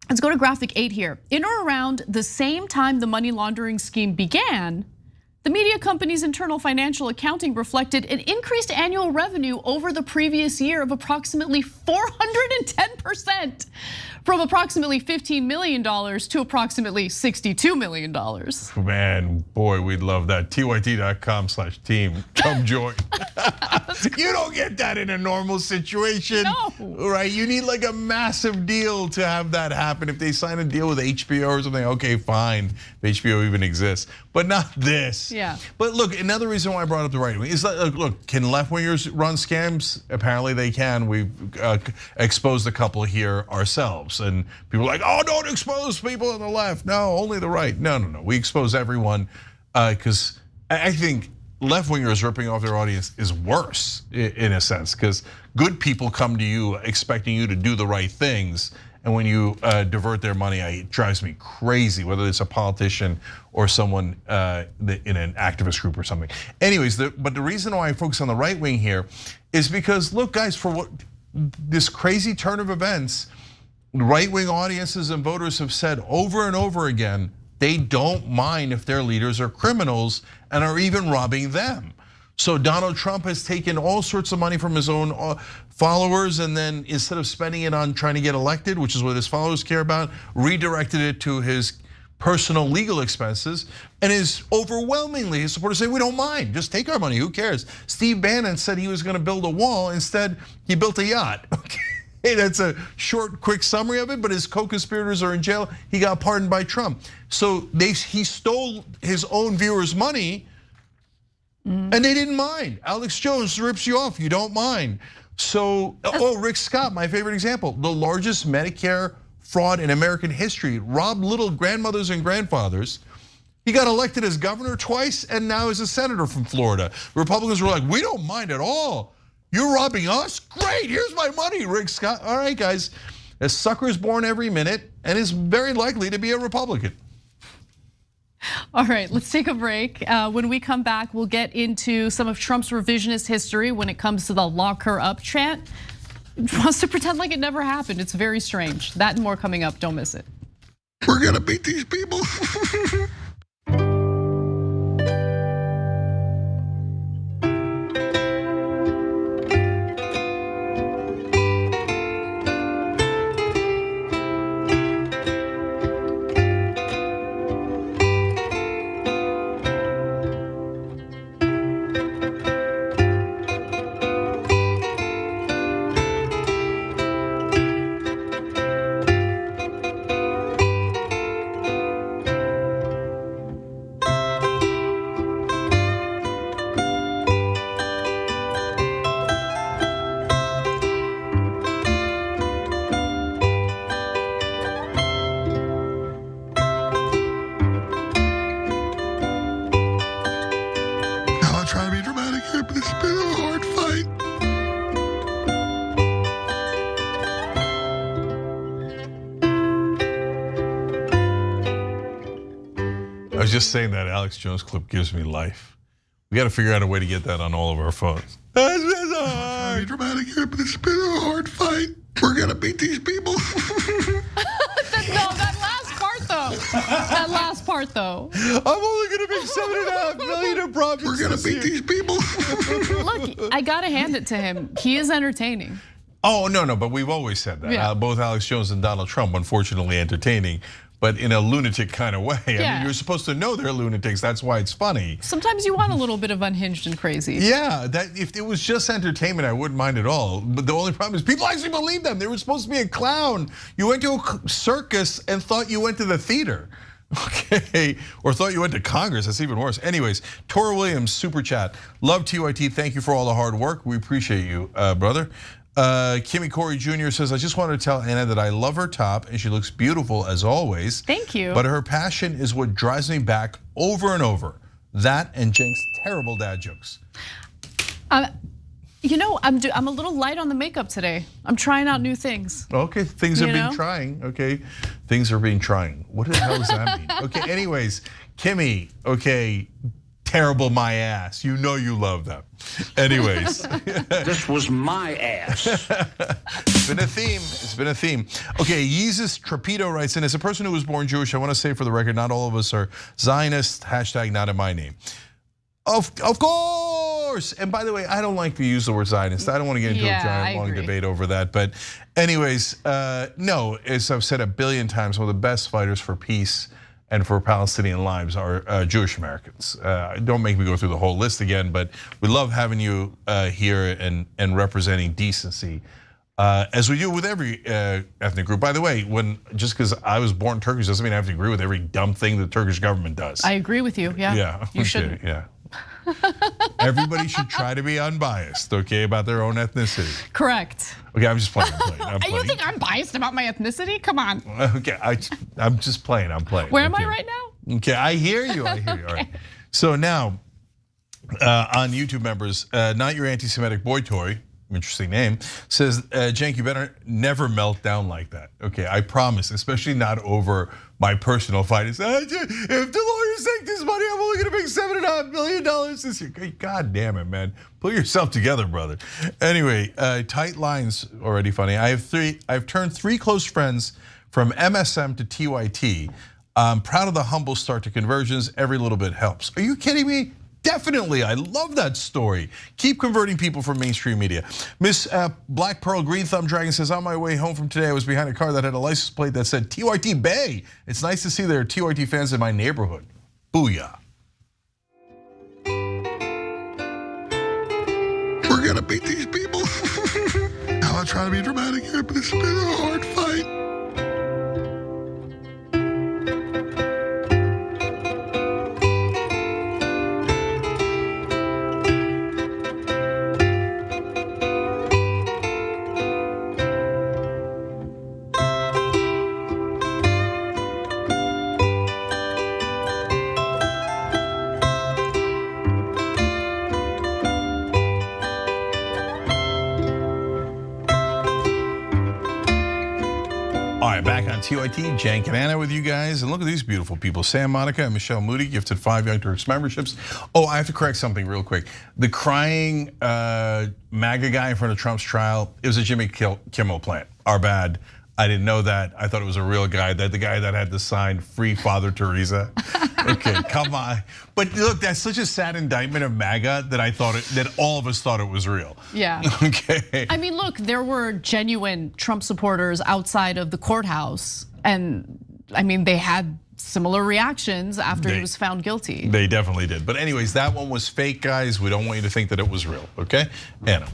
Let's go to graphic 8 here. In or around the same time the money laundering scheme began, the media company's internal financial accounting reflected an increased annual revenue over the previous year of approximately 410%, from approximately $15 million to approximately $62 million. Man, boy, we'd love that. TYT.com/team, come join. You don't get that in a normal situation, right? You need like a massive deal to have that happen. If they sign a deal with HBO or something, okay, fine, if HBO even exists, but not this. Yeah. But look, another reason why I brought up the right wing is that, look, can left-wingers run scams? Apparently they can. We've exposed a couple here ourselves. And people are like, oh, don't expose people on the left. No, only the right. No. We expose everyone because I think left-wingers ripping off their audience is worse in a sense, because good people come to you expecting you to do the right things. And when you divert their money, it drives me crazy, whether it's a politician or someone in an activist group or something. Anyways, but the reason why I focus on the right wing here is because, look, guys, for what this crazy turn of events, right-wing audiences and voters have said over and over again, they don't mind if their leaders are criminals and are even robbing them. So Donald Trump has taken all sorts of money from his own followers, and then instead of spending it on trying to get elected, which is what his followers care about, redirected it to his personal legal expenses, and is overwhelmingly, his supporters say, we don't mind, just take our money, who cares? Steve Bannon said he was gonna build a wall, instead he built a yacht. Okay. Hey, that's a short, quick summary of it, but his co-conspirators are in jail. He got pardoned by Trump. So he stole his own viewers' money, and they didn't mind. Alex Jones rips you off, you don't mind. So, Rick Scott, my favorite example, the largest Medicare fraud in American history, robbed little grandmothers and grandfathers. He got elected as governor twice and now is a senator from Florida. Republicans were like, we don't mind at all. You're robbing us? Great, here's my money, Rick Scott. All right, guys, a sucker is born every minute and is very likely to be a Republican. All right, let's take a break. When we come back, we'll get into some of Trump's revisionist history when it comes to the lock her up chant. He wants to pretend like it never happened. It's very strange. That and more coming up, don't miss it. We're gonna beat these people. Just saying that Alex Jones clip gives me life. We got to figure out a way to get that on all of our phones. It's been hard. Dramatic here, but it's been a hard fight. We're gonna beat these people. That last part though. That last part though. I'm only gonna make $7.5 million in profits. We're gonna beat these people. Look, I gotta hand it to him. He is entertaining. Oh, no, but we've always said that. Yeah. Both Alex Jones and Donald Trump, unfortunately, entertaining, but in a lunatic kind of way. I mean, you're supposed to know they're lunatics. That's why it's funny. Sometimes you want a little bit of unhinged and crazy. Yeah, that if it was just entertainment, I wouldn't mind at all. But the only problem is people actually believe them. They were supposed to be a clown. You went to a circus and thought you went to the theater. Okay, or thought you went to Congress. That's even worse. Anyways, Tora Williams, super chat. Love TYT. Thank you for all the hard work. We appreciate you, brother. Kimmy Corey Jr. says, I just wanted to tell Anna that I love her top and she looks beautiful as always. Thank you. But her passion is what drives me back over and over. That and Cenk's terrible dad jokes. You know, I'm a little light on the makeup today. I'm trying out new things. Okay, things are being trying. Okay, things are being trying. What the hell does that mean? Okay, anyways, Kimmy, okay, terrible my ass. You know you love them. Anyways. This was my ass. It's been a theme, it's been a theme. Okay, Yeezus Trapedo writes in, as a person who was born Jewish, I want to say for the record, not all of us are Zionist, hashtag not in my name. Of course, and by the way, I don't like to use the word Zionist. I don't want to get into a giant long debate over that. But anyways, no, as I've said a billion times, one of the best fighters for peace and for Palestinian lives are Jewish Americans. Don't make me go through the whole list again, but we love having you here and representing decency. As we do with every ethnic group. By the way, just because I was born Turkish doesn't mean I have to agree with every dumb thing the Turkish government does. I agree with you, yeah. Yeah, you should. Yeah. Everybody should try to be unbiased, okay, about their own ethnicity. Correct. Okay, I'm just playing. You think I'm biased about my ethnicity? Come on. Okay, I'm just playing. I'm playing. Where am I right now? Okay, I hear you. I hear you. All right. So now, on YouTube members, not your anti-Semitic boy toy. Interesting name, says, Cenk, you better never melt down like that. Okay, I promise, especially not over my personal fight. If the lawyers take this money, I'm only gonna make $7.5 million this year. God damn it, man. Pull yourself together, brother. Anyway, tight lines, already funny. I've turned 3 close friends from MSM to TYT. I'm proud of the humble start to conversions. Every little bit helps. Are you kidding me? Definitely, I love that story. Keep converting people from mainstream media. Miss Black Pearl Green Thumb Dragon says, on my way home from today, I was behind a car that had a license plate that said TYT Bay. It's nice to see there are TYT fans in my neighborhood. Booyah. We're gonna beat these people. Now I'll try to be dramatic here, but it's been a hard fight. TYT, Cenk and Anna with you guys. And look at these beautiful people. Sam Monica and Michelle Moody gifted 5 Young Turks memberships. Oh, I have to correct something real quick. The crying MAGA guy in front of Trump's trial, it was a Jimmy Kimmel plant. Our bad. I didn't know that. I thought it was a real guy. The guy that had the sign, Free Father Teresa. Okay, come on. But look, that's such a sad indictment of MAGA that that all of us thought it was real. Yeah. Okay. I mean, look, there were genuine Trump supporters outside of the courthouse. And I mean, they had similar reactions after he was found guilty. They definitely did. But anyways, that one was fake, guys. We don't want you to think that it was real, okay? Anna.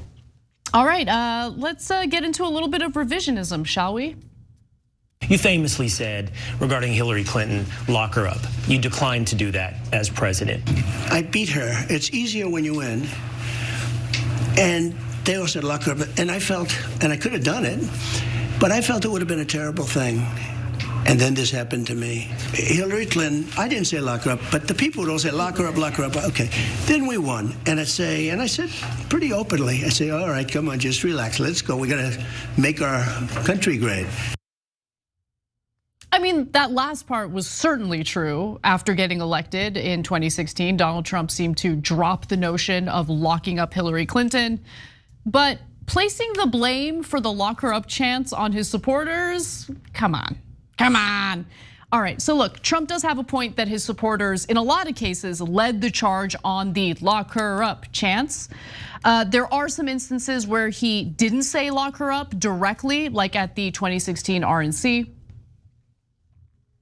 All right, let's get into a little bit of revisionism, shall we? You famously said regarding Hillary Clinton, lock her up. You declined to do that as president. I beat her. It's easier when you win. And they all said lock her up. And I felt, and I could have done it, but I felt it would have been a terrible thing. And then this happened to me. Hillary Clinton, I didn't say lock her up, but the people would all say lock her up, lock her up. Okay, then we won. And I said pretty openly, I say, all right, come on, just relax, let's go. We gotta make our country great. I mean, that last part was certainly true. After getting elected in 2016, Donald Trump seemed to drop the notion of locking up Hillary Clinton. But placing the blame for the lock her up chants on his supporters, come on, come on. All right, so look, Trump does have a point that his supporters, in a lot of cases, led the charge on the lock her up chants. There are some instances where he didn't say lock her up directly, like at the 2016 RNC.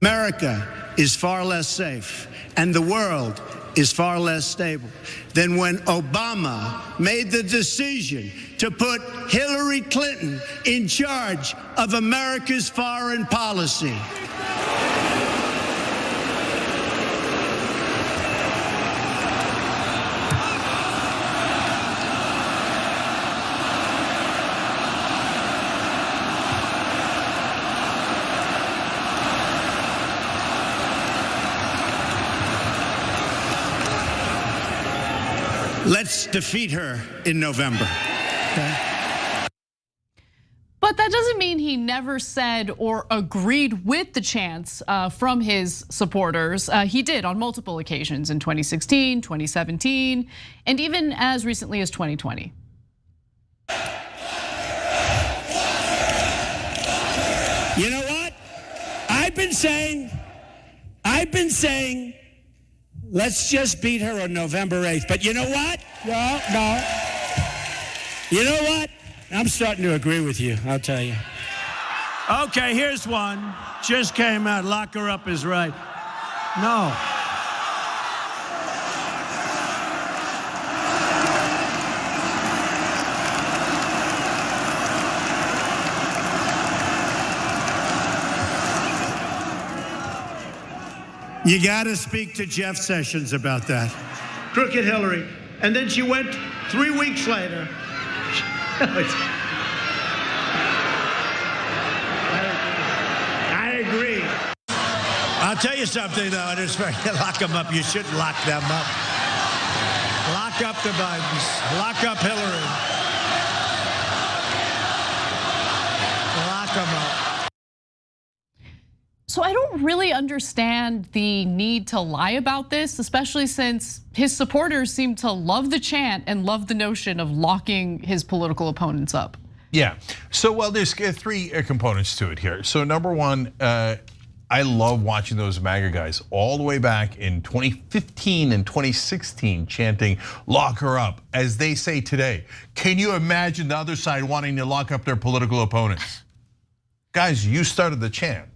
America is far less safe, and the world is far less stable than when Obama made the decision to put Hillary Clinton in charge of America's foreign policy. Let's defeat her in November. Okay? But that doesn't mean he never said or agreed with the chants from his supporters. He did on multiple occasions in 2016, 2017, and even as recently as 2020. You know what? I've been saying, let's just beat her on November 8th. But you know what? No. You know what? I'm starting to agree with you, I'll tell you. Okay, here's one. Just came out, lock her up is right. No. You gotta speak to Jeff Sessions about that. Crooked Hillary. And then she went 3 weeks later. I agree. I'll tell you something, though. It is fair to lock them up. You shouldn't lock them up. Lock up the Bidens. Lock up Hillary. Lock them up. So I don't really understand the need to lie about this, especially since his supporters seem to love the chant and love the notion of locking his political opponents up. Yeah, so well, there's 3 components to it here. So number one, I love watching those MAGA guys all the way back in 2015 and 2016 chanting, lock her up, as they say today. Can you imagine the other side wanting to lock up their political opponents? Guys, you started the chant.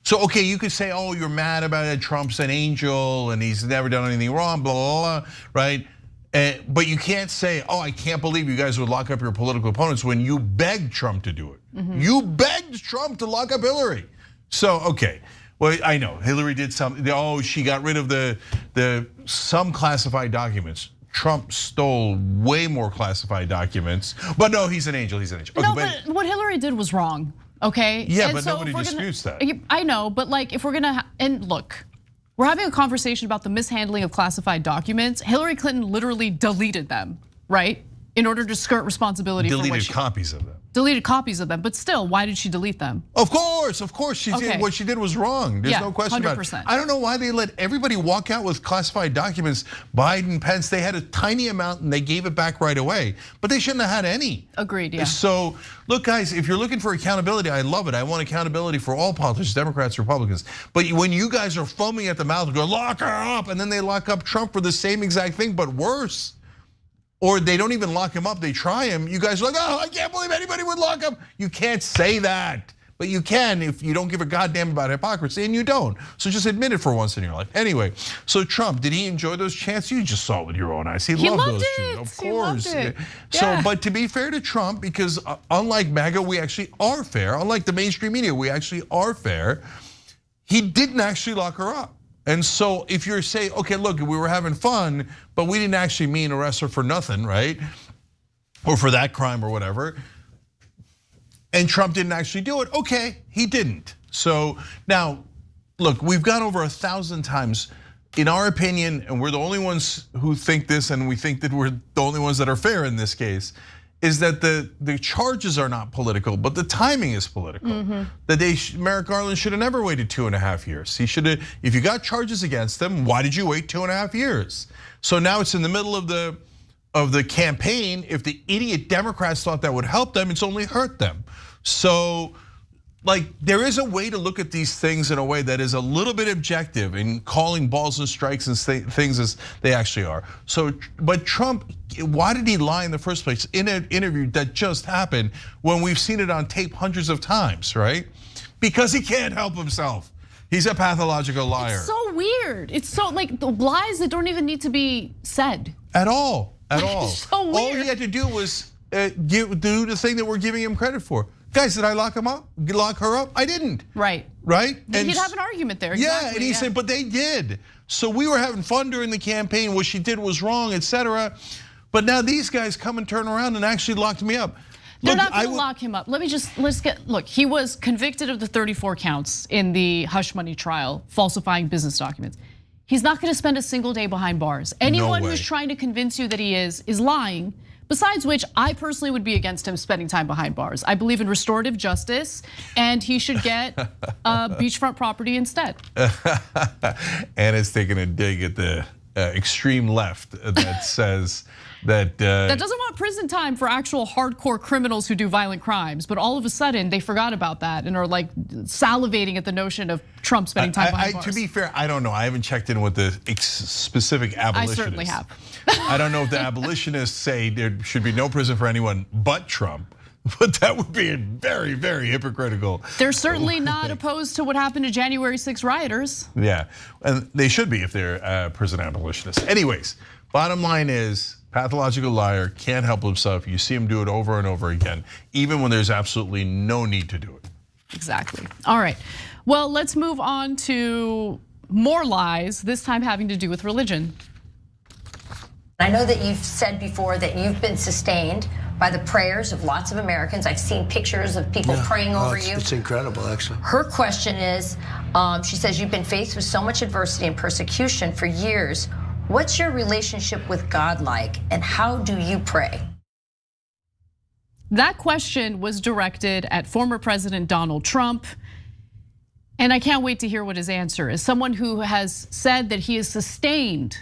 So, okay, you could say, oh, you're mad about it, Trump's an angel and he's never done anything wrong, blah, blah, blah, right? But you can't say, oh, I can't believe you guys would lock up your political opponents when you begged Trump to do it. You begged Trump to lock up Hillary. So, okay, well, I know Hillary did something, oh, she got rid of some classified documents. Trump stole way more classified documents, but no, he's an angel, he's an angel. No, but what Hillary did was wrong. Okay. Yeah, and but so nobody disputes that. I know, but like if we're gonna, and look, we're having a conversation about the mishandling of classified documents. Hillary Clinton literally deleted them, right? In order to skirt responsibility for what deleted copies of them. Deleted copies of them, but still, why did she delete them? Of course, she did. What she did was wrong. There's no question 100%. about it. I don't know why they let everybody walk out with classified documents. Biden, Pence, they had a tiny amount and they gave it back right away. But they shouldn't have had any. Agreed, yeah. So look, guys, if you're looking for accountability, I love it. I want accountability for all politicians, Democrats, Republicans. But when you guys are foaming at the mouth and go, lock her up, and then they lock up Trump for the same exact thing, but worse. Or they don't even lock him up, they try him. You guys are like, oh, I can't believe anybody would lock him. You can't say that, but you can if you don't give a goddamn about hypocrisy, and you don't. So just admit it for once in your life. Anyway, so Trump, did he enjoy those chants? You just saw it with your own eyes. He loved those it. Of course. He loved it. So, but to be fair to Trump, because unlike MAGA, we actually are fair. Unlike the mainstream media, we actually are fair. He didn't actually lock her up. And so if you're saying, okay, look, we were having fun, but we didn't actually mean arrest her for nothing, right? Or for that crime or whatever. And Trump didn't actually do it. Okay, he didn't. So now, look, we've gone over 1,000 times. In our opinion, and we're the only ones who think this, and we think that we're the only ones that are fair in this case, is that the charges are not political, but the timing is political. That Merrick Garland should have never waited 2.5 years. He should have, if you got charges against him, why did you wait 2.5 years? So now it's in the middle of the campaign. If the idiot Democrats thought that would help them, it's only hurt them. So, like, there is a way to look at these things in a way that is a little bit objective in calling balls and strikes and things as they actually are. So, but Trump, why did he lie in the first place in an interview that just happened when we've seen it on tape hundreds of times, right? Because he can't help himself. He's a pathological liar. It's so weird. It's so like the lies that don't even need to be said. At all, at all. It's so weird. All he had to do was do the thing that we're giving him credit for. Guys, did I lock him up? Lock her up? I didn't. Right. Right? And he'd have an argument there. Yeah, Exactly, and he said, but they did. So we were having fun during the campaign. What she did was wrong, etc. But now these guys come and turn around and actually locked me up. They're not going to lock him up. Look, he was convicted of the 34 counts in the hush money trial, falsifying business documents. He's not going to spend a single day behind bars. Anyone who's trying to convince you that he is lying. Besides which, I personally would be against him spending time behind bars. I believe in restorative justice, and he should get beachfront property instead. Anna's taking a dig at the extreme left that says that doesn't want prison time for actual hardcore criminals who do violent crimes, but all of a sudden they forgot about that and are like salivating at the notion of Trump spending time behind bars. To be fair, I don't know. I haven't checked in with the specific abolitionists. I certainly have. I don't know if the abolitionists say there should be no prison for anyone but Trump, but that would be very, very hypocritical. They're certainly not opposed to what happened to January 6 rioters. Yeah, and they should be if they're prison abolitionists. Anyways, bottom line is, pathological liar, can't help himself. You see him do it over and over again, even when there's absolutely no need to do it. Exactly. All right, well, let's move on to more lies, this time having to do with religion. I know that you've said before that you've been sustained by the prayers of lots of Americans. I've seen pictures of people praying over you. It's incredible, actually. Her question is, she says you've been faced with so much adversity and persecution for years. What's your relationship with God like, and how do you pray? That question was directed at former President Donald Trump. And I can't wait to hear what his answer is. Someone who has said that he is sustained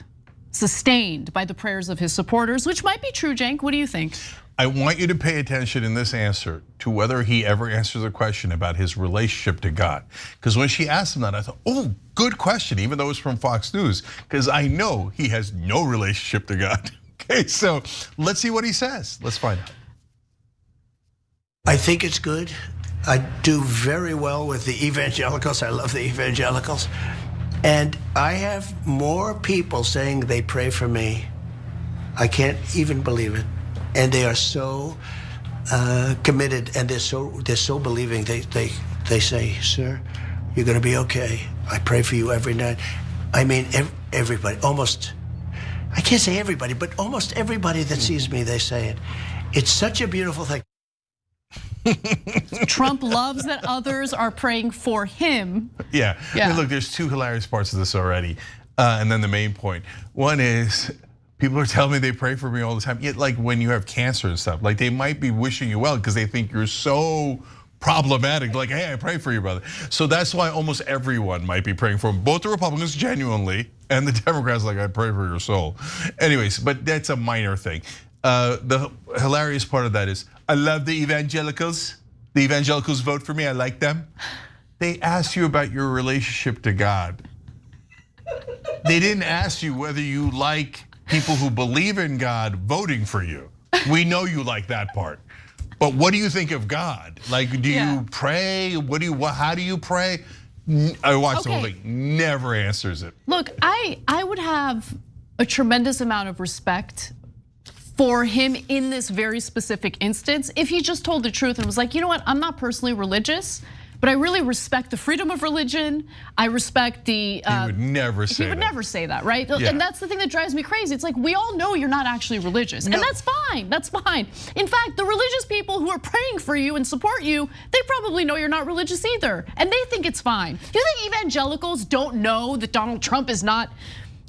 by the prayers of his supporters, which might be true, Cenk. What do you think? I want you to pay attention in this answer to whether he ever answers a question about his relationship to God. Because when she asked him that, I thought, oh, good question, even though it's from Fox News, because I know he has no relationship to God. Okay, so let's see what he says. Let's find out. I think it's good. I do very well with the evangelicals. I love the evangelicals. And I have more people saying they pray for me. I can't even believe it. And they are so committed, and they're so believing. They say, sir, you're going to be okay. I pray for you every night. I mean, everybody, almost, I can't say everybody, but almost everybody that sees me, they say it. It's such a beautiful thing. Trump loves that others are praying for him. Yeah. I mean, look, there's two hilarious parts of this already. And then the main point. One is, people are telling me they pray for me all the time. Yet, like when you have cancer and stuff, like they might be wishing you well because they think you're so problematic. Like, hey, I pray for you, brother. So that's why almost everyone might be praying for him. Both the Republicans genuinely, and the Democrats like, I pray for your soul. Anyways, but that's a minor thing. The hilarious part of that is, I love the evangelicals. The evangelicals vote for me, I like them. They asked you about your relationship to God. They didn't ask you whether you like people who believe in God voting for you. We know you like that part. But what do you think of God? Like, do you pray? How do you pray? I watched the whole thing, never answers it. Look, I would have a tremendous amount of respect for him in this very specific instance if he just told the truth and was like, you know what, I'm not personally religious, but I really respect the freedom of religion. I respect the. He would never say that. He would never say that, right? Yeah. And that's the thing that drives me crazy. It's like, we all know you're not actually religious, and that's fine, that's fine. In fact, the religious people who are praying for you and support you, they probably know you're not religious either, and they think it's fine. Do you think evangelicals don't know that Donald Trump is not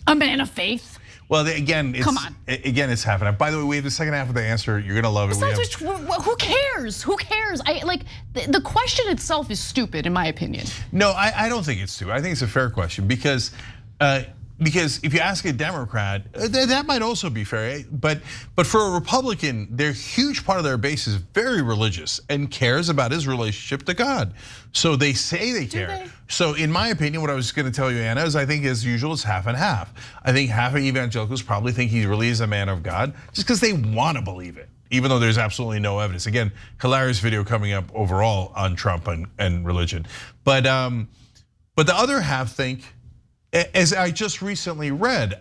a man of faith? Well, again, Come on. It's happening. By the way, we have the second half of the answer. You're gonna love it. Who cares? Who cares? The question itself is stupid, in my opinion. No, I don't think it's stupid. I think it's a fair question because if you ask a Democrat, that might also be fair. But for a Republican, their huge part of their base is very religious and cares about his relationship to God. So they say they care. So in my opinion, what I was going to tell you, Anna, is I think as usual it's half and half. I think half of evangelicals probably think he really is a man of God just because they want to believe it, even though there's absolutely no evidence. Again, hilarious video coming up overall on Trump and religion. But the other half think, as I just recently read,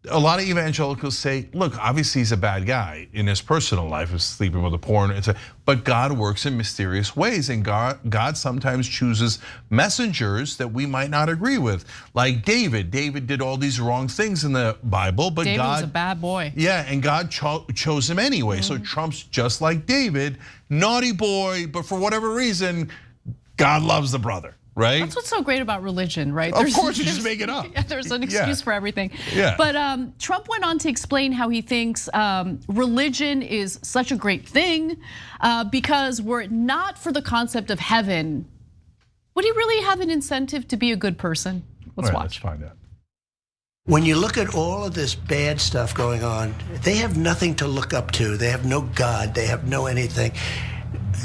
a lot of evangelicals say, look, obviously he's a bad guy in his personal life, of sleeping with a porn, but God works in mysterious ways, and God sometimes chooses messengers that we might not agree with. Like David. David did all these wrong things in the Bible, but David God was a bad boy. Yeah, and God chose him anyway. So Trump's just like David, naughty boy, but for whatever reason, God loves the brother. Right? That's what's so great about religion, right? Of course, you just make it up. Yeah, there's an excuse for everything. Yeah. But Trump went on to explain how he thinks religion is such a great thing because were it not for the concept of heaven, would he really have an incentive to be a good person? Let's watch. Let's find out. When you look at all of this bad stuff going on, they have nothing to look up to. They have no God. They have no anything.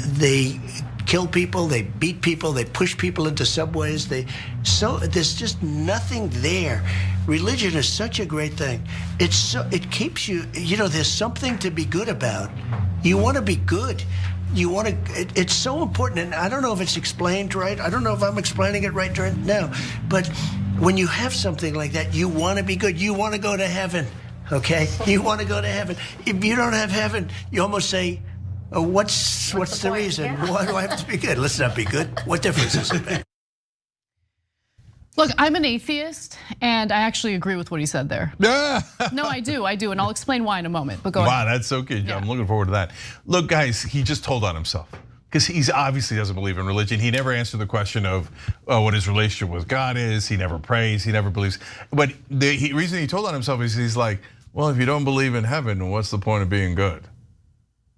They kill people, they beat people, they push people into subways. There's just nothing there. Religion is such a great thing. It keeps you, there's something to be good about. You want to be good. It's so important, and I don't know if it's explained right. I don't know if I'm explaining it right now, but when you have something like that, you want to be good. You want to go to heaven, okay? You want to go to heaven. If you don't have heaven, you almost say, what's the reason? Yeah. Why do I have to be good? Let's not be good. What difference does it make? Look, I'm an atheist, and I actually agree with what he said there. No, I do, and I'll explain why in a moment. But go ahead. Wow, that's so good. Yeah. I'm looking forward to that. Look, guys, he just told on himself because he obviously doesn't believe in religion. He never answered the question of what his relationship with God is. He never prays. He never believes. But the reason he told on himself is he's like, well, if you don't believe in heaven, what's the point of being good?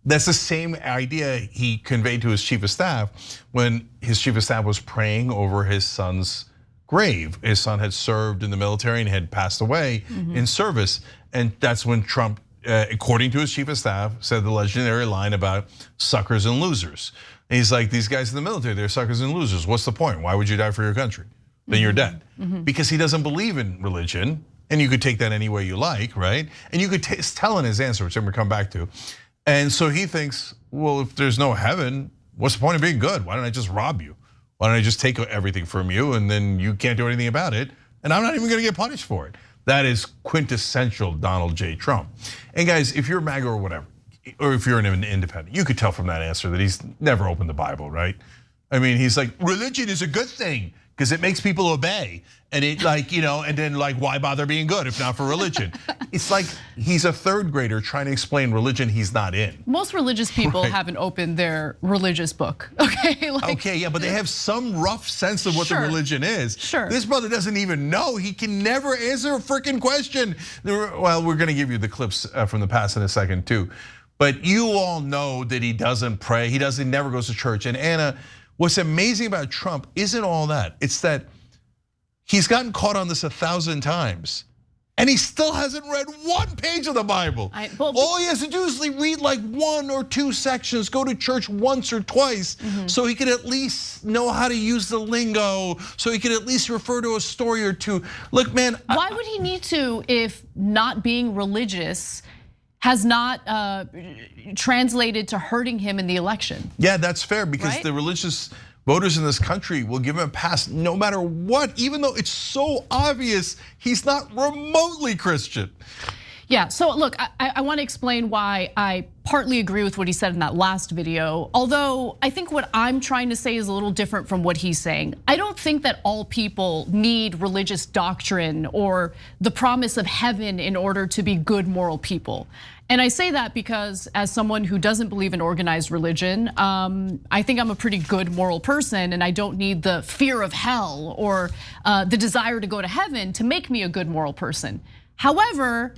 That's the same idea he conveyed to his chief of staff when his chief of staff was praying over his son's grave. His son had served in the military and had passed away in service. And that's when Trump, according to his chief of staff, said the legendary line about suckers and losers. And he's like, these guys in the military, they're suckers and losers. What's the point? Why would you die for your country? Then you're dead. Because he doesn't believe in religion. And you could take that any way you like, right? And you could tell in his answer, which I'm gonna come back to. And so he thinks, well, if there's no heaven, what's the point of being good? Why don't I just rob you? Why don't I just take everything from you and then you can't do anything about it? And I'm not even gonna get punished for it. That is quintessential Donald J. Trump. And guys, if you're MAGA or whatever, or if you're an independent, you could tell from that answer that he's never opened the Bible, right? I mean, he's like, religion is a good thing because it makes people obey. And it and then why bother being good if not for religion? It's like he's a third grader trying to explain religion he's not in. Most religious people haven't opened their religious book, okay? Okay, yeah, but they have some rough sense of what the religion is. Sure. This brother doesn't even know. He can never answer a freaking question. Well, we're gonna give you the clips from the past in a second too. But you all know that he doesn't pray. He never goes to church. And Anna, what's amazing about Trump isn't all that. It's that he's gotten caught on this 1,000 times. And he still hasn't read one page of the Bible. All he has to do is read like 1 or 2 sections, go to church once or twice, so he could at least know how to use the lingo, so he could at least refer to a story or two. Look, man. Why would he need to if not being religious has not translated to hurting him in the election? Yeah, that's fair because the religious voters in this country will give him a pass no matter what, even though it's so obvious he's not remotely Christian. Yeah, so look, I want to explain why I partly agree with what he said in that last video. Although I think what I'm trying to say is a little different from what he's saying. I don't think that all people need religious doctrine or the promise of heaven in order to be good moral people. And I say that because as someone who doesn't believe in organized religion, I think I'm a pretty good moral person and I don't need the fear of hell or the desire to go to heaven to make me a good moral person. However,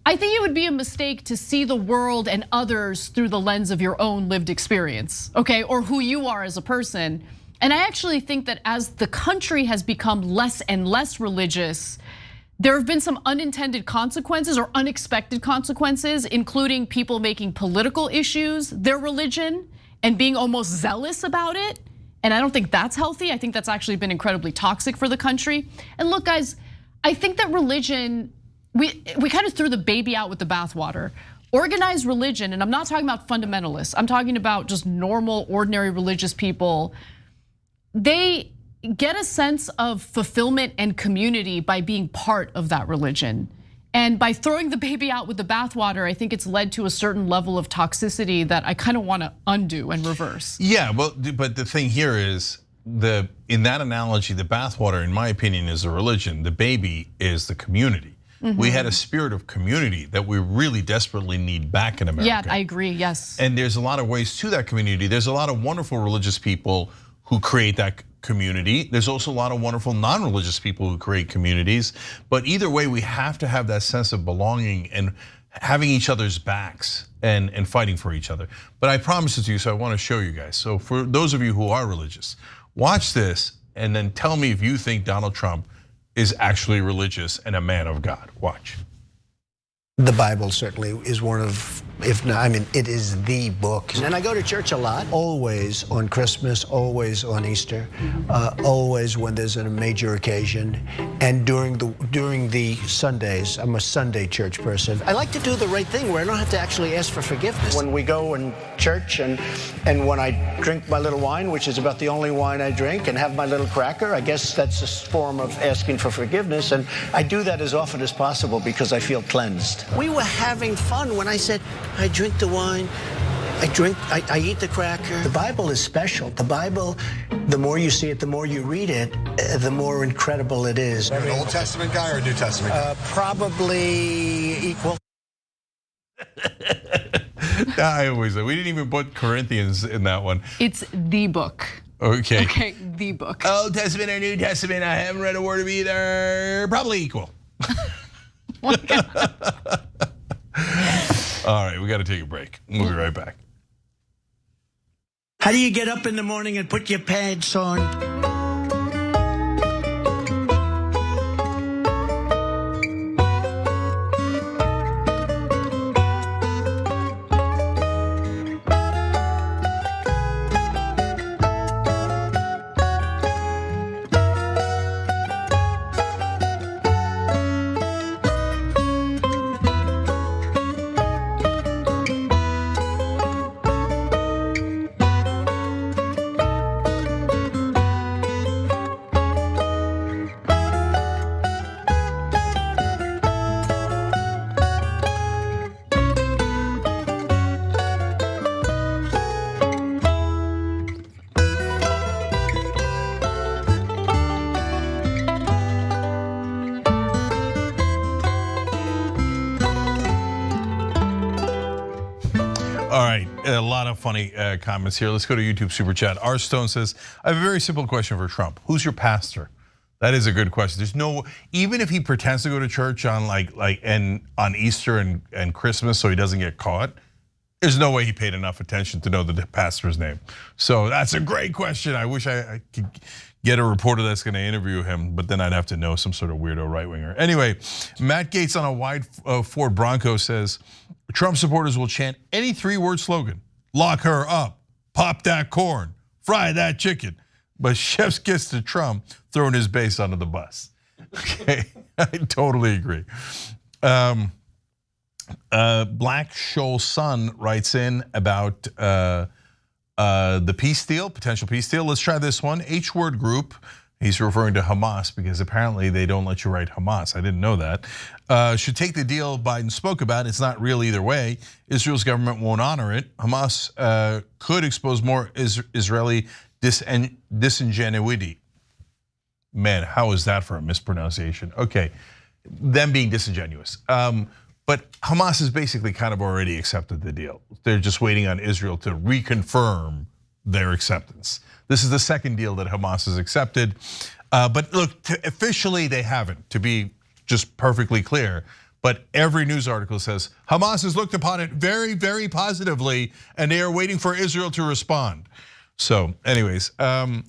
I think it would be a mistake to see the world and others through the lens of your own lived experience, okay, or who you are as a person. And I actually think that as the country has become less and less religious, there have been some unintended consequences or unexpected consequences, including people making political issues their religion and being almost zealous about it. And I don't think that's healthy. I think that's actually been incredibly toxic for the country. And look, guys, I think that religion, we kind of threw the baby out with the bathwater. Organized religion, and I'm not talking about fundamentalists, I'm talking about just normal, ordinary religious people. They get a sense of fulfillment and community by being part of that religion. And by throwing the baby out with the bathwater, I think it's led to a certain level of toxicity that I kind of want to undo and reverse. Yeah, but the thing here is, in that analogy, the bathwater, in my opinion, is a religion. The baby is the community. We had a spirit of community that we really desperately need back in America. Yeah, I agree, yes. And there's a lot of ways to that community. There's a lot of wonderful religious people who create that community. There's also a lot of wonderful non-religious people who create communities. But either way, we have to have that sense of belonging and having each other's backs and fighting for each other. But I promised it to you, so I want to show you guys. So for those of you who are religious, watch this and then tell me if you think Donald Trump is actually religious and a man of God. Watch. The Bible certainly is one of, if not, I mean, it is the book. And I go to church a lot, always on Christmas, always on Easter, always when there's a major occasion, and during the Sundays. I'm a Sunday church person. I like to do the right thing where I don't have to actually ask for forgiveness. When we go in church and when I drink my little wine, which is about the only wine I drink, and have my little cracker, I guess that's a form of asking for forgiveness, and I do that as often as possible because I feel cleansed. We were having fun when I said, I drink the wine, I eat the cracker. The Bible is special. The Bible, the more you see it, the more you read it, the more incredible it is. An Old Testament guy or a New Testament guy? Probably equal. I always say, we didn't even put Corinthians in that one. It's the book. Okay. Okay, the book. Old Testament or New Testament, I haven't read a word of either. Probably equal. All right, we got to take a break. We'll be right back. How do you get up in the morning and put your pants on? All right, a lot of funny comments here. Let's go to YouTube Super Chat. R. Stone says, I have a very simple question for Trump. Who's your pastor? That is a good question. There's no, even if he pretends to go to church on on Easter and Christmas so he doesn't get caught, there's no way he paid enough attention to know the pastor's name. So that's a great question. I wish I could get a reporter that's gonna interview him, but then I'd have to know some sort of weirdo right-winger. Anyway, Matt Gates on a white Ford Bronco says, Trump supporters will chant any three-word slogan, lock her up, pop that corn, fry that chicken. But chef's kiss to Trump, throwing his base under the bus. Okay, I totally agree. Black Shoal Sun writes in about the peace deal, potential peace deal. Let's try this one. H-word group. He's referring to Hamas because apparently they don't let you write Hamas. I didn't know that. Should take the deal Biden spoke about. It's not real either way. Israel's government won't honor it. Hamas could expose more Israeli disingenuity. Man, how is that for a mispronunciation? Okay, them being disingenuous. But Hamas has basically kind of already accepted the deal. They're just waiting on Israel to reconfirm their acceptance. This is the second deal that Hamas has accepted. But look, officially they haven't. To be just perfectly clear. But every news article says Hamas has looked upon it very, very positively, and they are waiting for Israel to respond. So anyways, a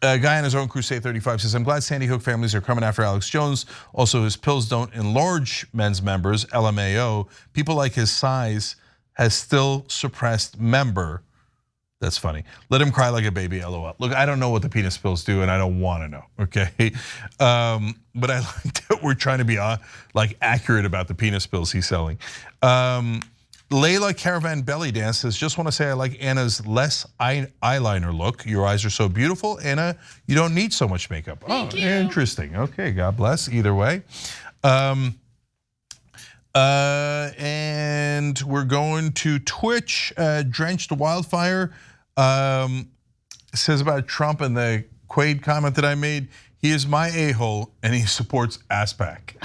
guy on his own Crusade 35 says, I'm glad Sandy Hook families are coming after Alex Jones. Also, his pills don't enlarge men's members, LMAO. People like his size has still suppressed member. That's funny. Let him cry like a baby, LOL. Look, I don't know what the penis pills do, and I don't want to know, okay? But I like that we're trying to be like accurate about the penis pills he's selling. Layla Caravan Belly Dance says, just want to say I like Anna's less eyeliner look. Your eyes are so beautiful, Anna. You don't need so much makeup. Thank you. Interesting. Okay, God bless. Either way. And we're going to Twitch. Drenched Wildfire says about Trump and the Quaid comment that I made. He is my a-hole and he supports ASPAC.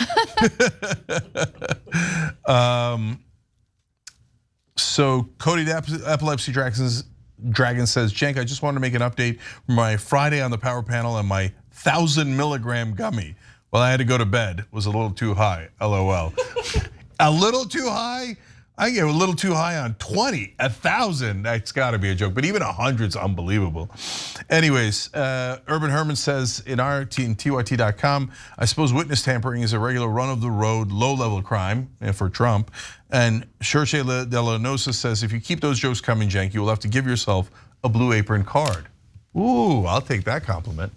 So Cody the Epilepsy Dragon says, Cenk, I just wanted to make an update from my Friday on the power panel and my 1,000 milligram gummy. Well, I had to go to bed. It was a little too high, LOL. A little too high? I get a little too high on 20, 1,000. That's gotta be a joke, but even 100's unbelievable. Anyways, Urban Herman says in TYT.com, I suppose witness tampering is a regular run-of-the-road, low-level crime for Trump. And Cherche Delanosa says, if you keep those jokes coming, Cenk, you will have to give yourself a Blue Apron card. Ooh, I'll take that compliment.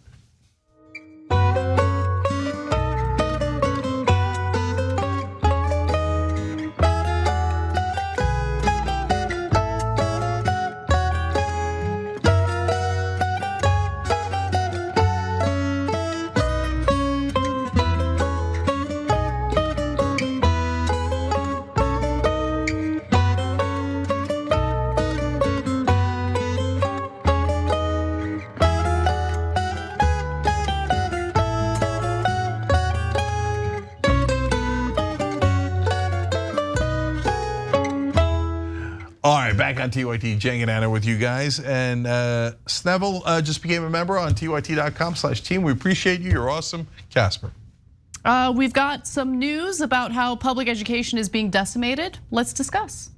All right, back on TYT, Cenk and Anna with you guys. And Snevel just became a member on TYT.com/team. We appreciate you, you're awesome. Casper. We've got some news about how public education is being decimated. Let's discuss.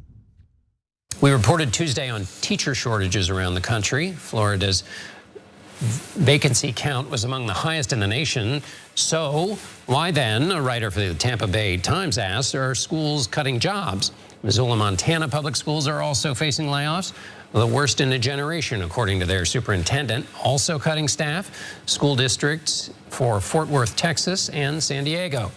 We reported Tuesday on teacher shortages around the country. Florida's vacancy count was among the highest in the nation. So why then, a writer for the Tampa Bay Times asks, are schools cutting jobs? Missoula, Montana public schools are also facing layoffs, the worst in a generation, according to their superintendent. Also cutting staff, school districts for Fort Worth, Texas, and San Diego.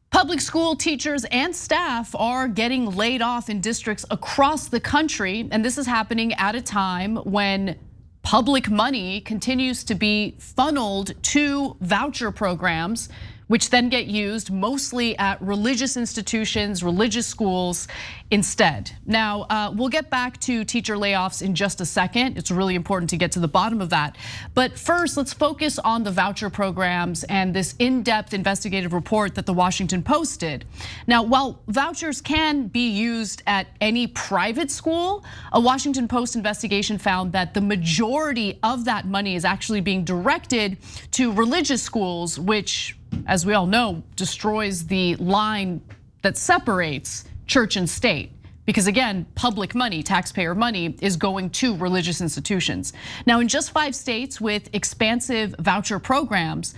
Public school teachers and staff are getting laid off in districts across the country, and this is happening at a time when public money continues to be funneled to voucher programs, which then get used mostly at religious institutions, religious schools instead. Now, we'll get back to teacher layoffs in just a second. It's really important to get to the bottom of that. But first, let's focus on the voucher programs and this in-depth investigative report that the Washington Post did. Now, while vouchers can be used at any private school, a Washington Post investigation found that the majority of that money is actually being directed to religious schools, which, as we all know, destroys the line that separates church and state. Because again, public money, taxpayer money, is going to religious institutions. Now, in just 5 states with expansive voucher programs,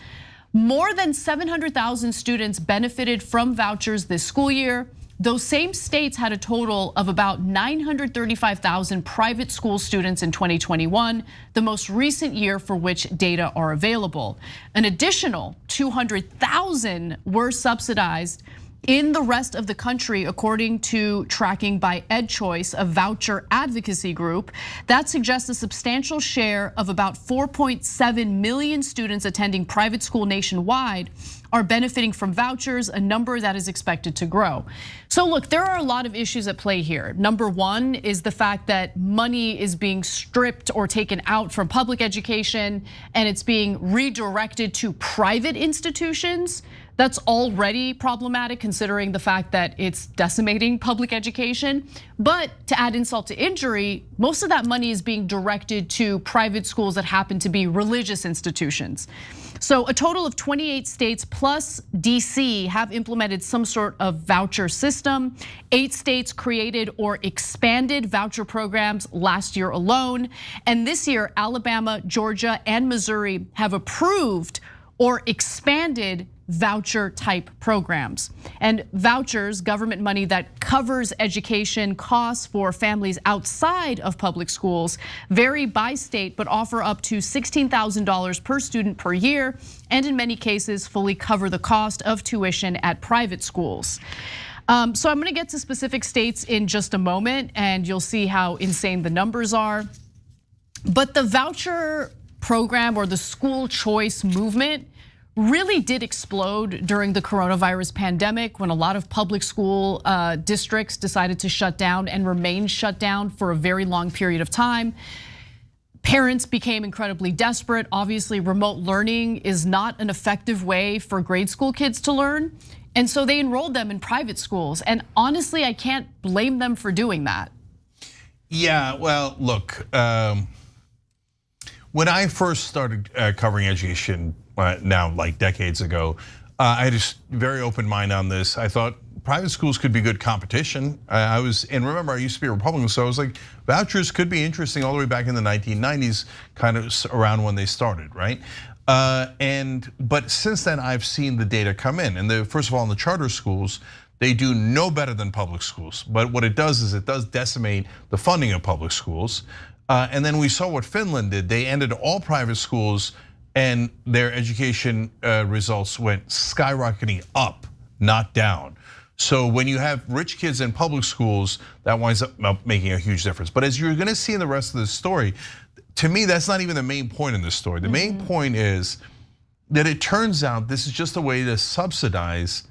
more than 700,000 students benefited from vouchers this school year. Those same states had a total of about 935,000 private school students in 2021, the most recent year for which data are available. An additional 200,000 were subsidized in the rest of the country, according to tracking by EdChoice, a voucher advocacy group. That suggests a substantial share of about 4.7 million students attending private school nationwide are benefiting from vouchers, a number that is expected to grow. So look, there are a lot of issues at play here. Number one is the fact that money is being stripped or taken out from public education and it's being redirected to private institutions. That's already problematic considering the fact that it's decimating public education. But to add insult to injury, most of that money is being directed to private schools that happen to be religious institutions. So a total of 28 states plus DC have implemented some sort of voucher system. 8 states created or expanded voucher programs last year alone. And this year, Alabama, Georgia, and Missouri have approved or expanded voucher type programs. And vouchers, government money that covers education costs for families outside of public schools, vary by state, but offer up to $16,000 per student per year, and in many cases fully cover the cost of tuition at private schools. So I'm gonna get to specific states in just a moment, and you'll see how insane the numbers are. But the voucher program or the school choice movement really did explode during the coronavirus pandemic when a lot of public school districts decided to shut down and remain shut down for a very long period of time. Parents became incredibly desperate. Obviously, remote learning is not an effective way for grade school kids to learn. And so they enrolled them in private schools. And honestly, I can't blame them for doing that. Yeah, well, look, when I first started covering education now like decades ago, I had a very open mind on this. I thought private schools could be good competition. And remember, I used to be a Republican, so I was like, vouchers could be interesting all the way back in the 1990s, kind of around when they started, right? But since then, I've seen the data come in. And first of all, in the charter schools, they do no better than public schools. But what it does is it does decimate the funding of public schools. And then we saw what Finland did. They ended all private schools and their education results went skyrocketing up, not down. So when you have rich kids in public schools, that winds up making a huge difference. But as you're gonna see in the rest of the story, to me, that's not even the main point in this story. The main point is that it turns out this is just a way to subsidize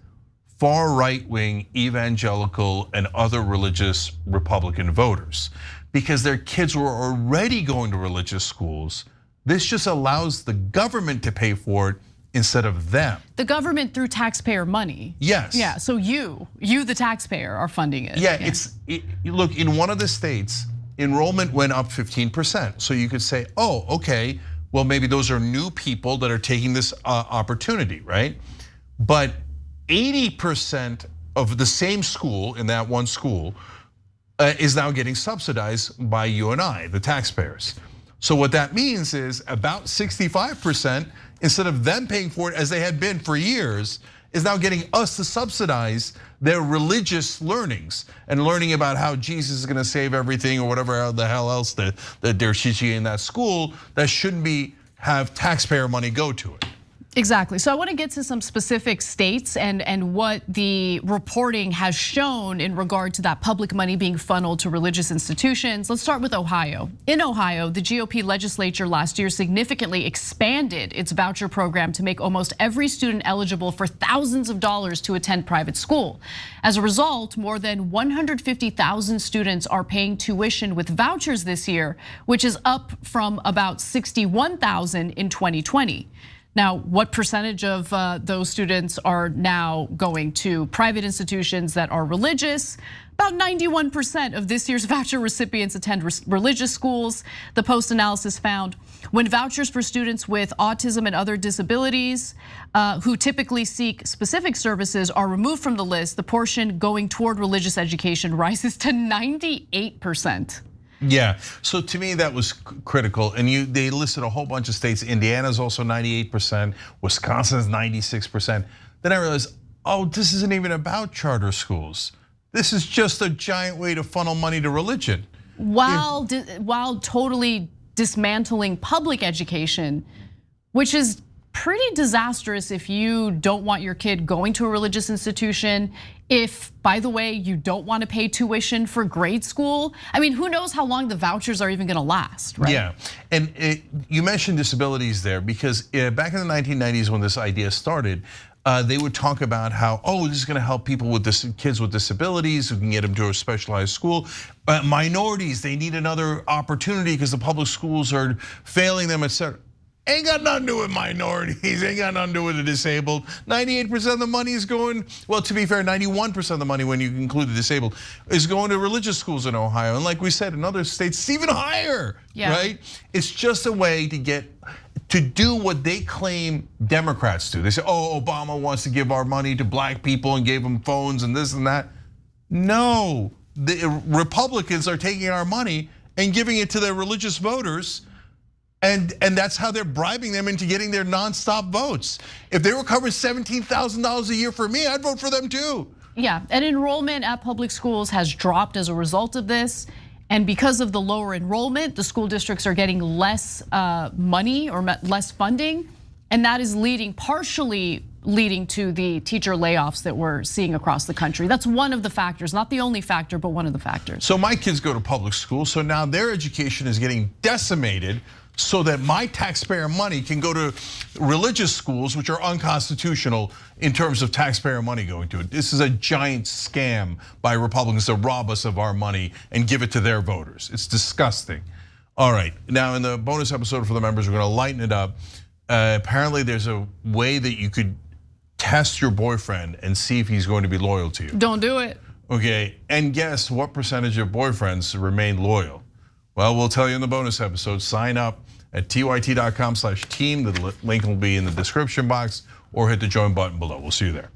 far right-wing evangelical and other religious Republican voters, because their kids were already going to religious schools. This just allows the government to pay for it instead of them. The government through taxpayer money. Yes. Yeah, so you the taxpayer are funding it. Yeah, look, in one of the states, enrollment went up 15%. So you could say, oh, okay, well maybe those are new people that are taking this opportunity, right? But 80% of the same school in that one school is now getting subsidized by you and I, the taxpayers. So what that means is about 65%, instead of them paying for it as they had been for years, is now getting us to subsidize their religious learnings and learning about how Jesus is gonna save everything or whatever the hell else that they're teaching in that school that shouldn't have taxpayer money go to it. Exactly. So I want to get to some specific states and what the reporting has shown in regard to that public money being funneled to religious institutions. Let's start with Ohio. In Ohio, the GOP legislature last year significantly expanded its voucher program to make almost every student eligible for thousands of dollars to attend private school. As a result, more than 150,000 students are paying tuition with vouchers this year, which is up from about 61,000 in 2020. Now, what percentage of those students are now going to private institutions that are religious? About 91% of this year's voucher recipients attend religious schools. The Post analysis found when vouchers for students with autism and other disabilities who typically seek specific services are removed from the list, the portion going toward religious education rises to 98%. Yeah, so to me that was critical, and they listed a whole bunch of states. Indiana's also 98%, Wisconsin's 96%. Then I realized, oh, this isn't even about charter schools. This is just a giant way to funnel money to religion. While totally dismantling public education, which is pretty disastrous if you don't want your kid going to a religious institution. If, by the way, you don't want to pay tuition for grade school, I mean, who knows how long the vouchers are even going to last, right? Yeah, and you mentioned disabilities there because back in the 1990s when this idea started, they would talk about how, oh, this is going to help people with kids with disabilities who can get them to a specialized school. Minorities, they need another opportunity because the public schools are failing them, etc. Ain't got nothing to do with minorities, ain't got nothing to do with the disabled. 98% of the money is going, well, to be fair, 91% of the money when you include the disabled is going to religious schools in Ohio. And like we said, in other states, it's even higher, right? It's just a way to get to do what they claim Democrats do. They say, oh, Obama wants to give our money to black people and gave them phones and this and that. No, the Republicans are taking our money and giving it to their religious voters. And that's how they're bribing them into getting their nonstop votes. If they were covering $17,000 a year for me, I'd vote for them too. Yeah, and enrollment at public schools has dropped as a result of this. And because of the lower enrollment, the school districts are getting less money or less funding. And that is partially leading to the teacher layoffs that we're seeing across the country. That's one of the factors, not the only factor, but one of the factors. So my kids go to public school, so now their education is getting decimated so that my taxpayer money can go to religious schools, which are unconstitutional in terms of taxpayer money going to it. This is a giant scam by Republicans to rob us of our money and give it to their voters. It's disgusting. All right, now in the bonus episode for the members, we're gonna lighten it up. Apparently there's a way that you could test your boyfriend and see if he's going to be loyal to you. Don't do it. Okay, and guess what percentage of boyfriends remain loyal? Well, we'll tell you in the bonus episode. Sign up at tyt.com/team. The link will be in the description box or hit the join button below. We'll see you there.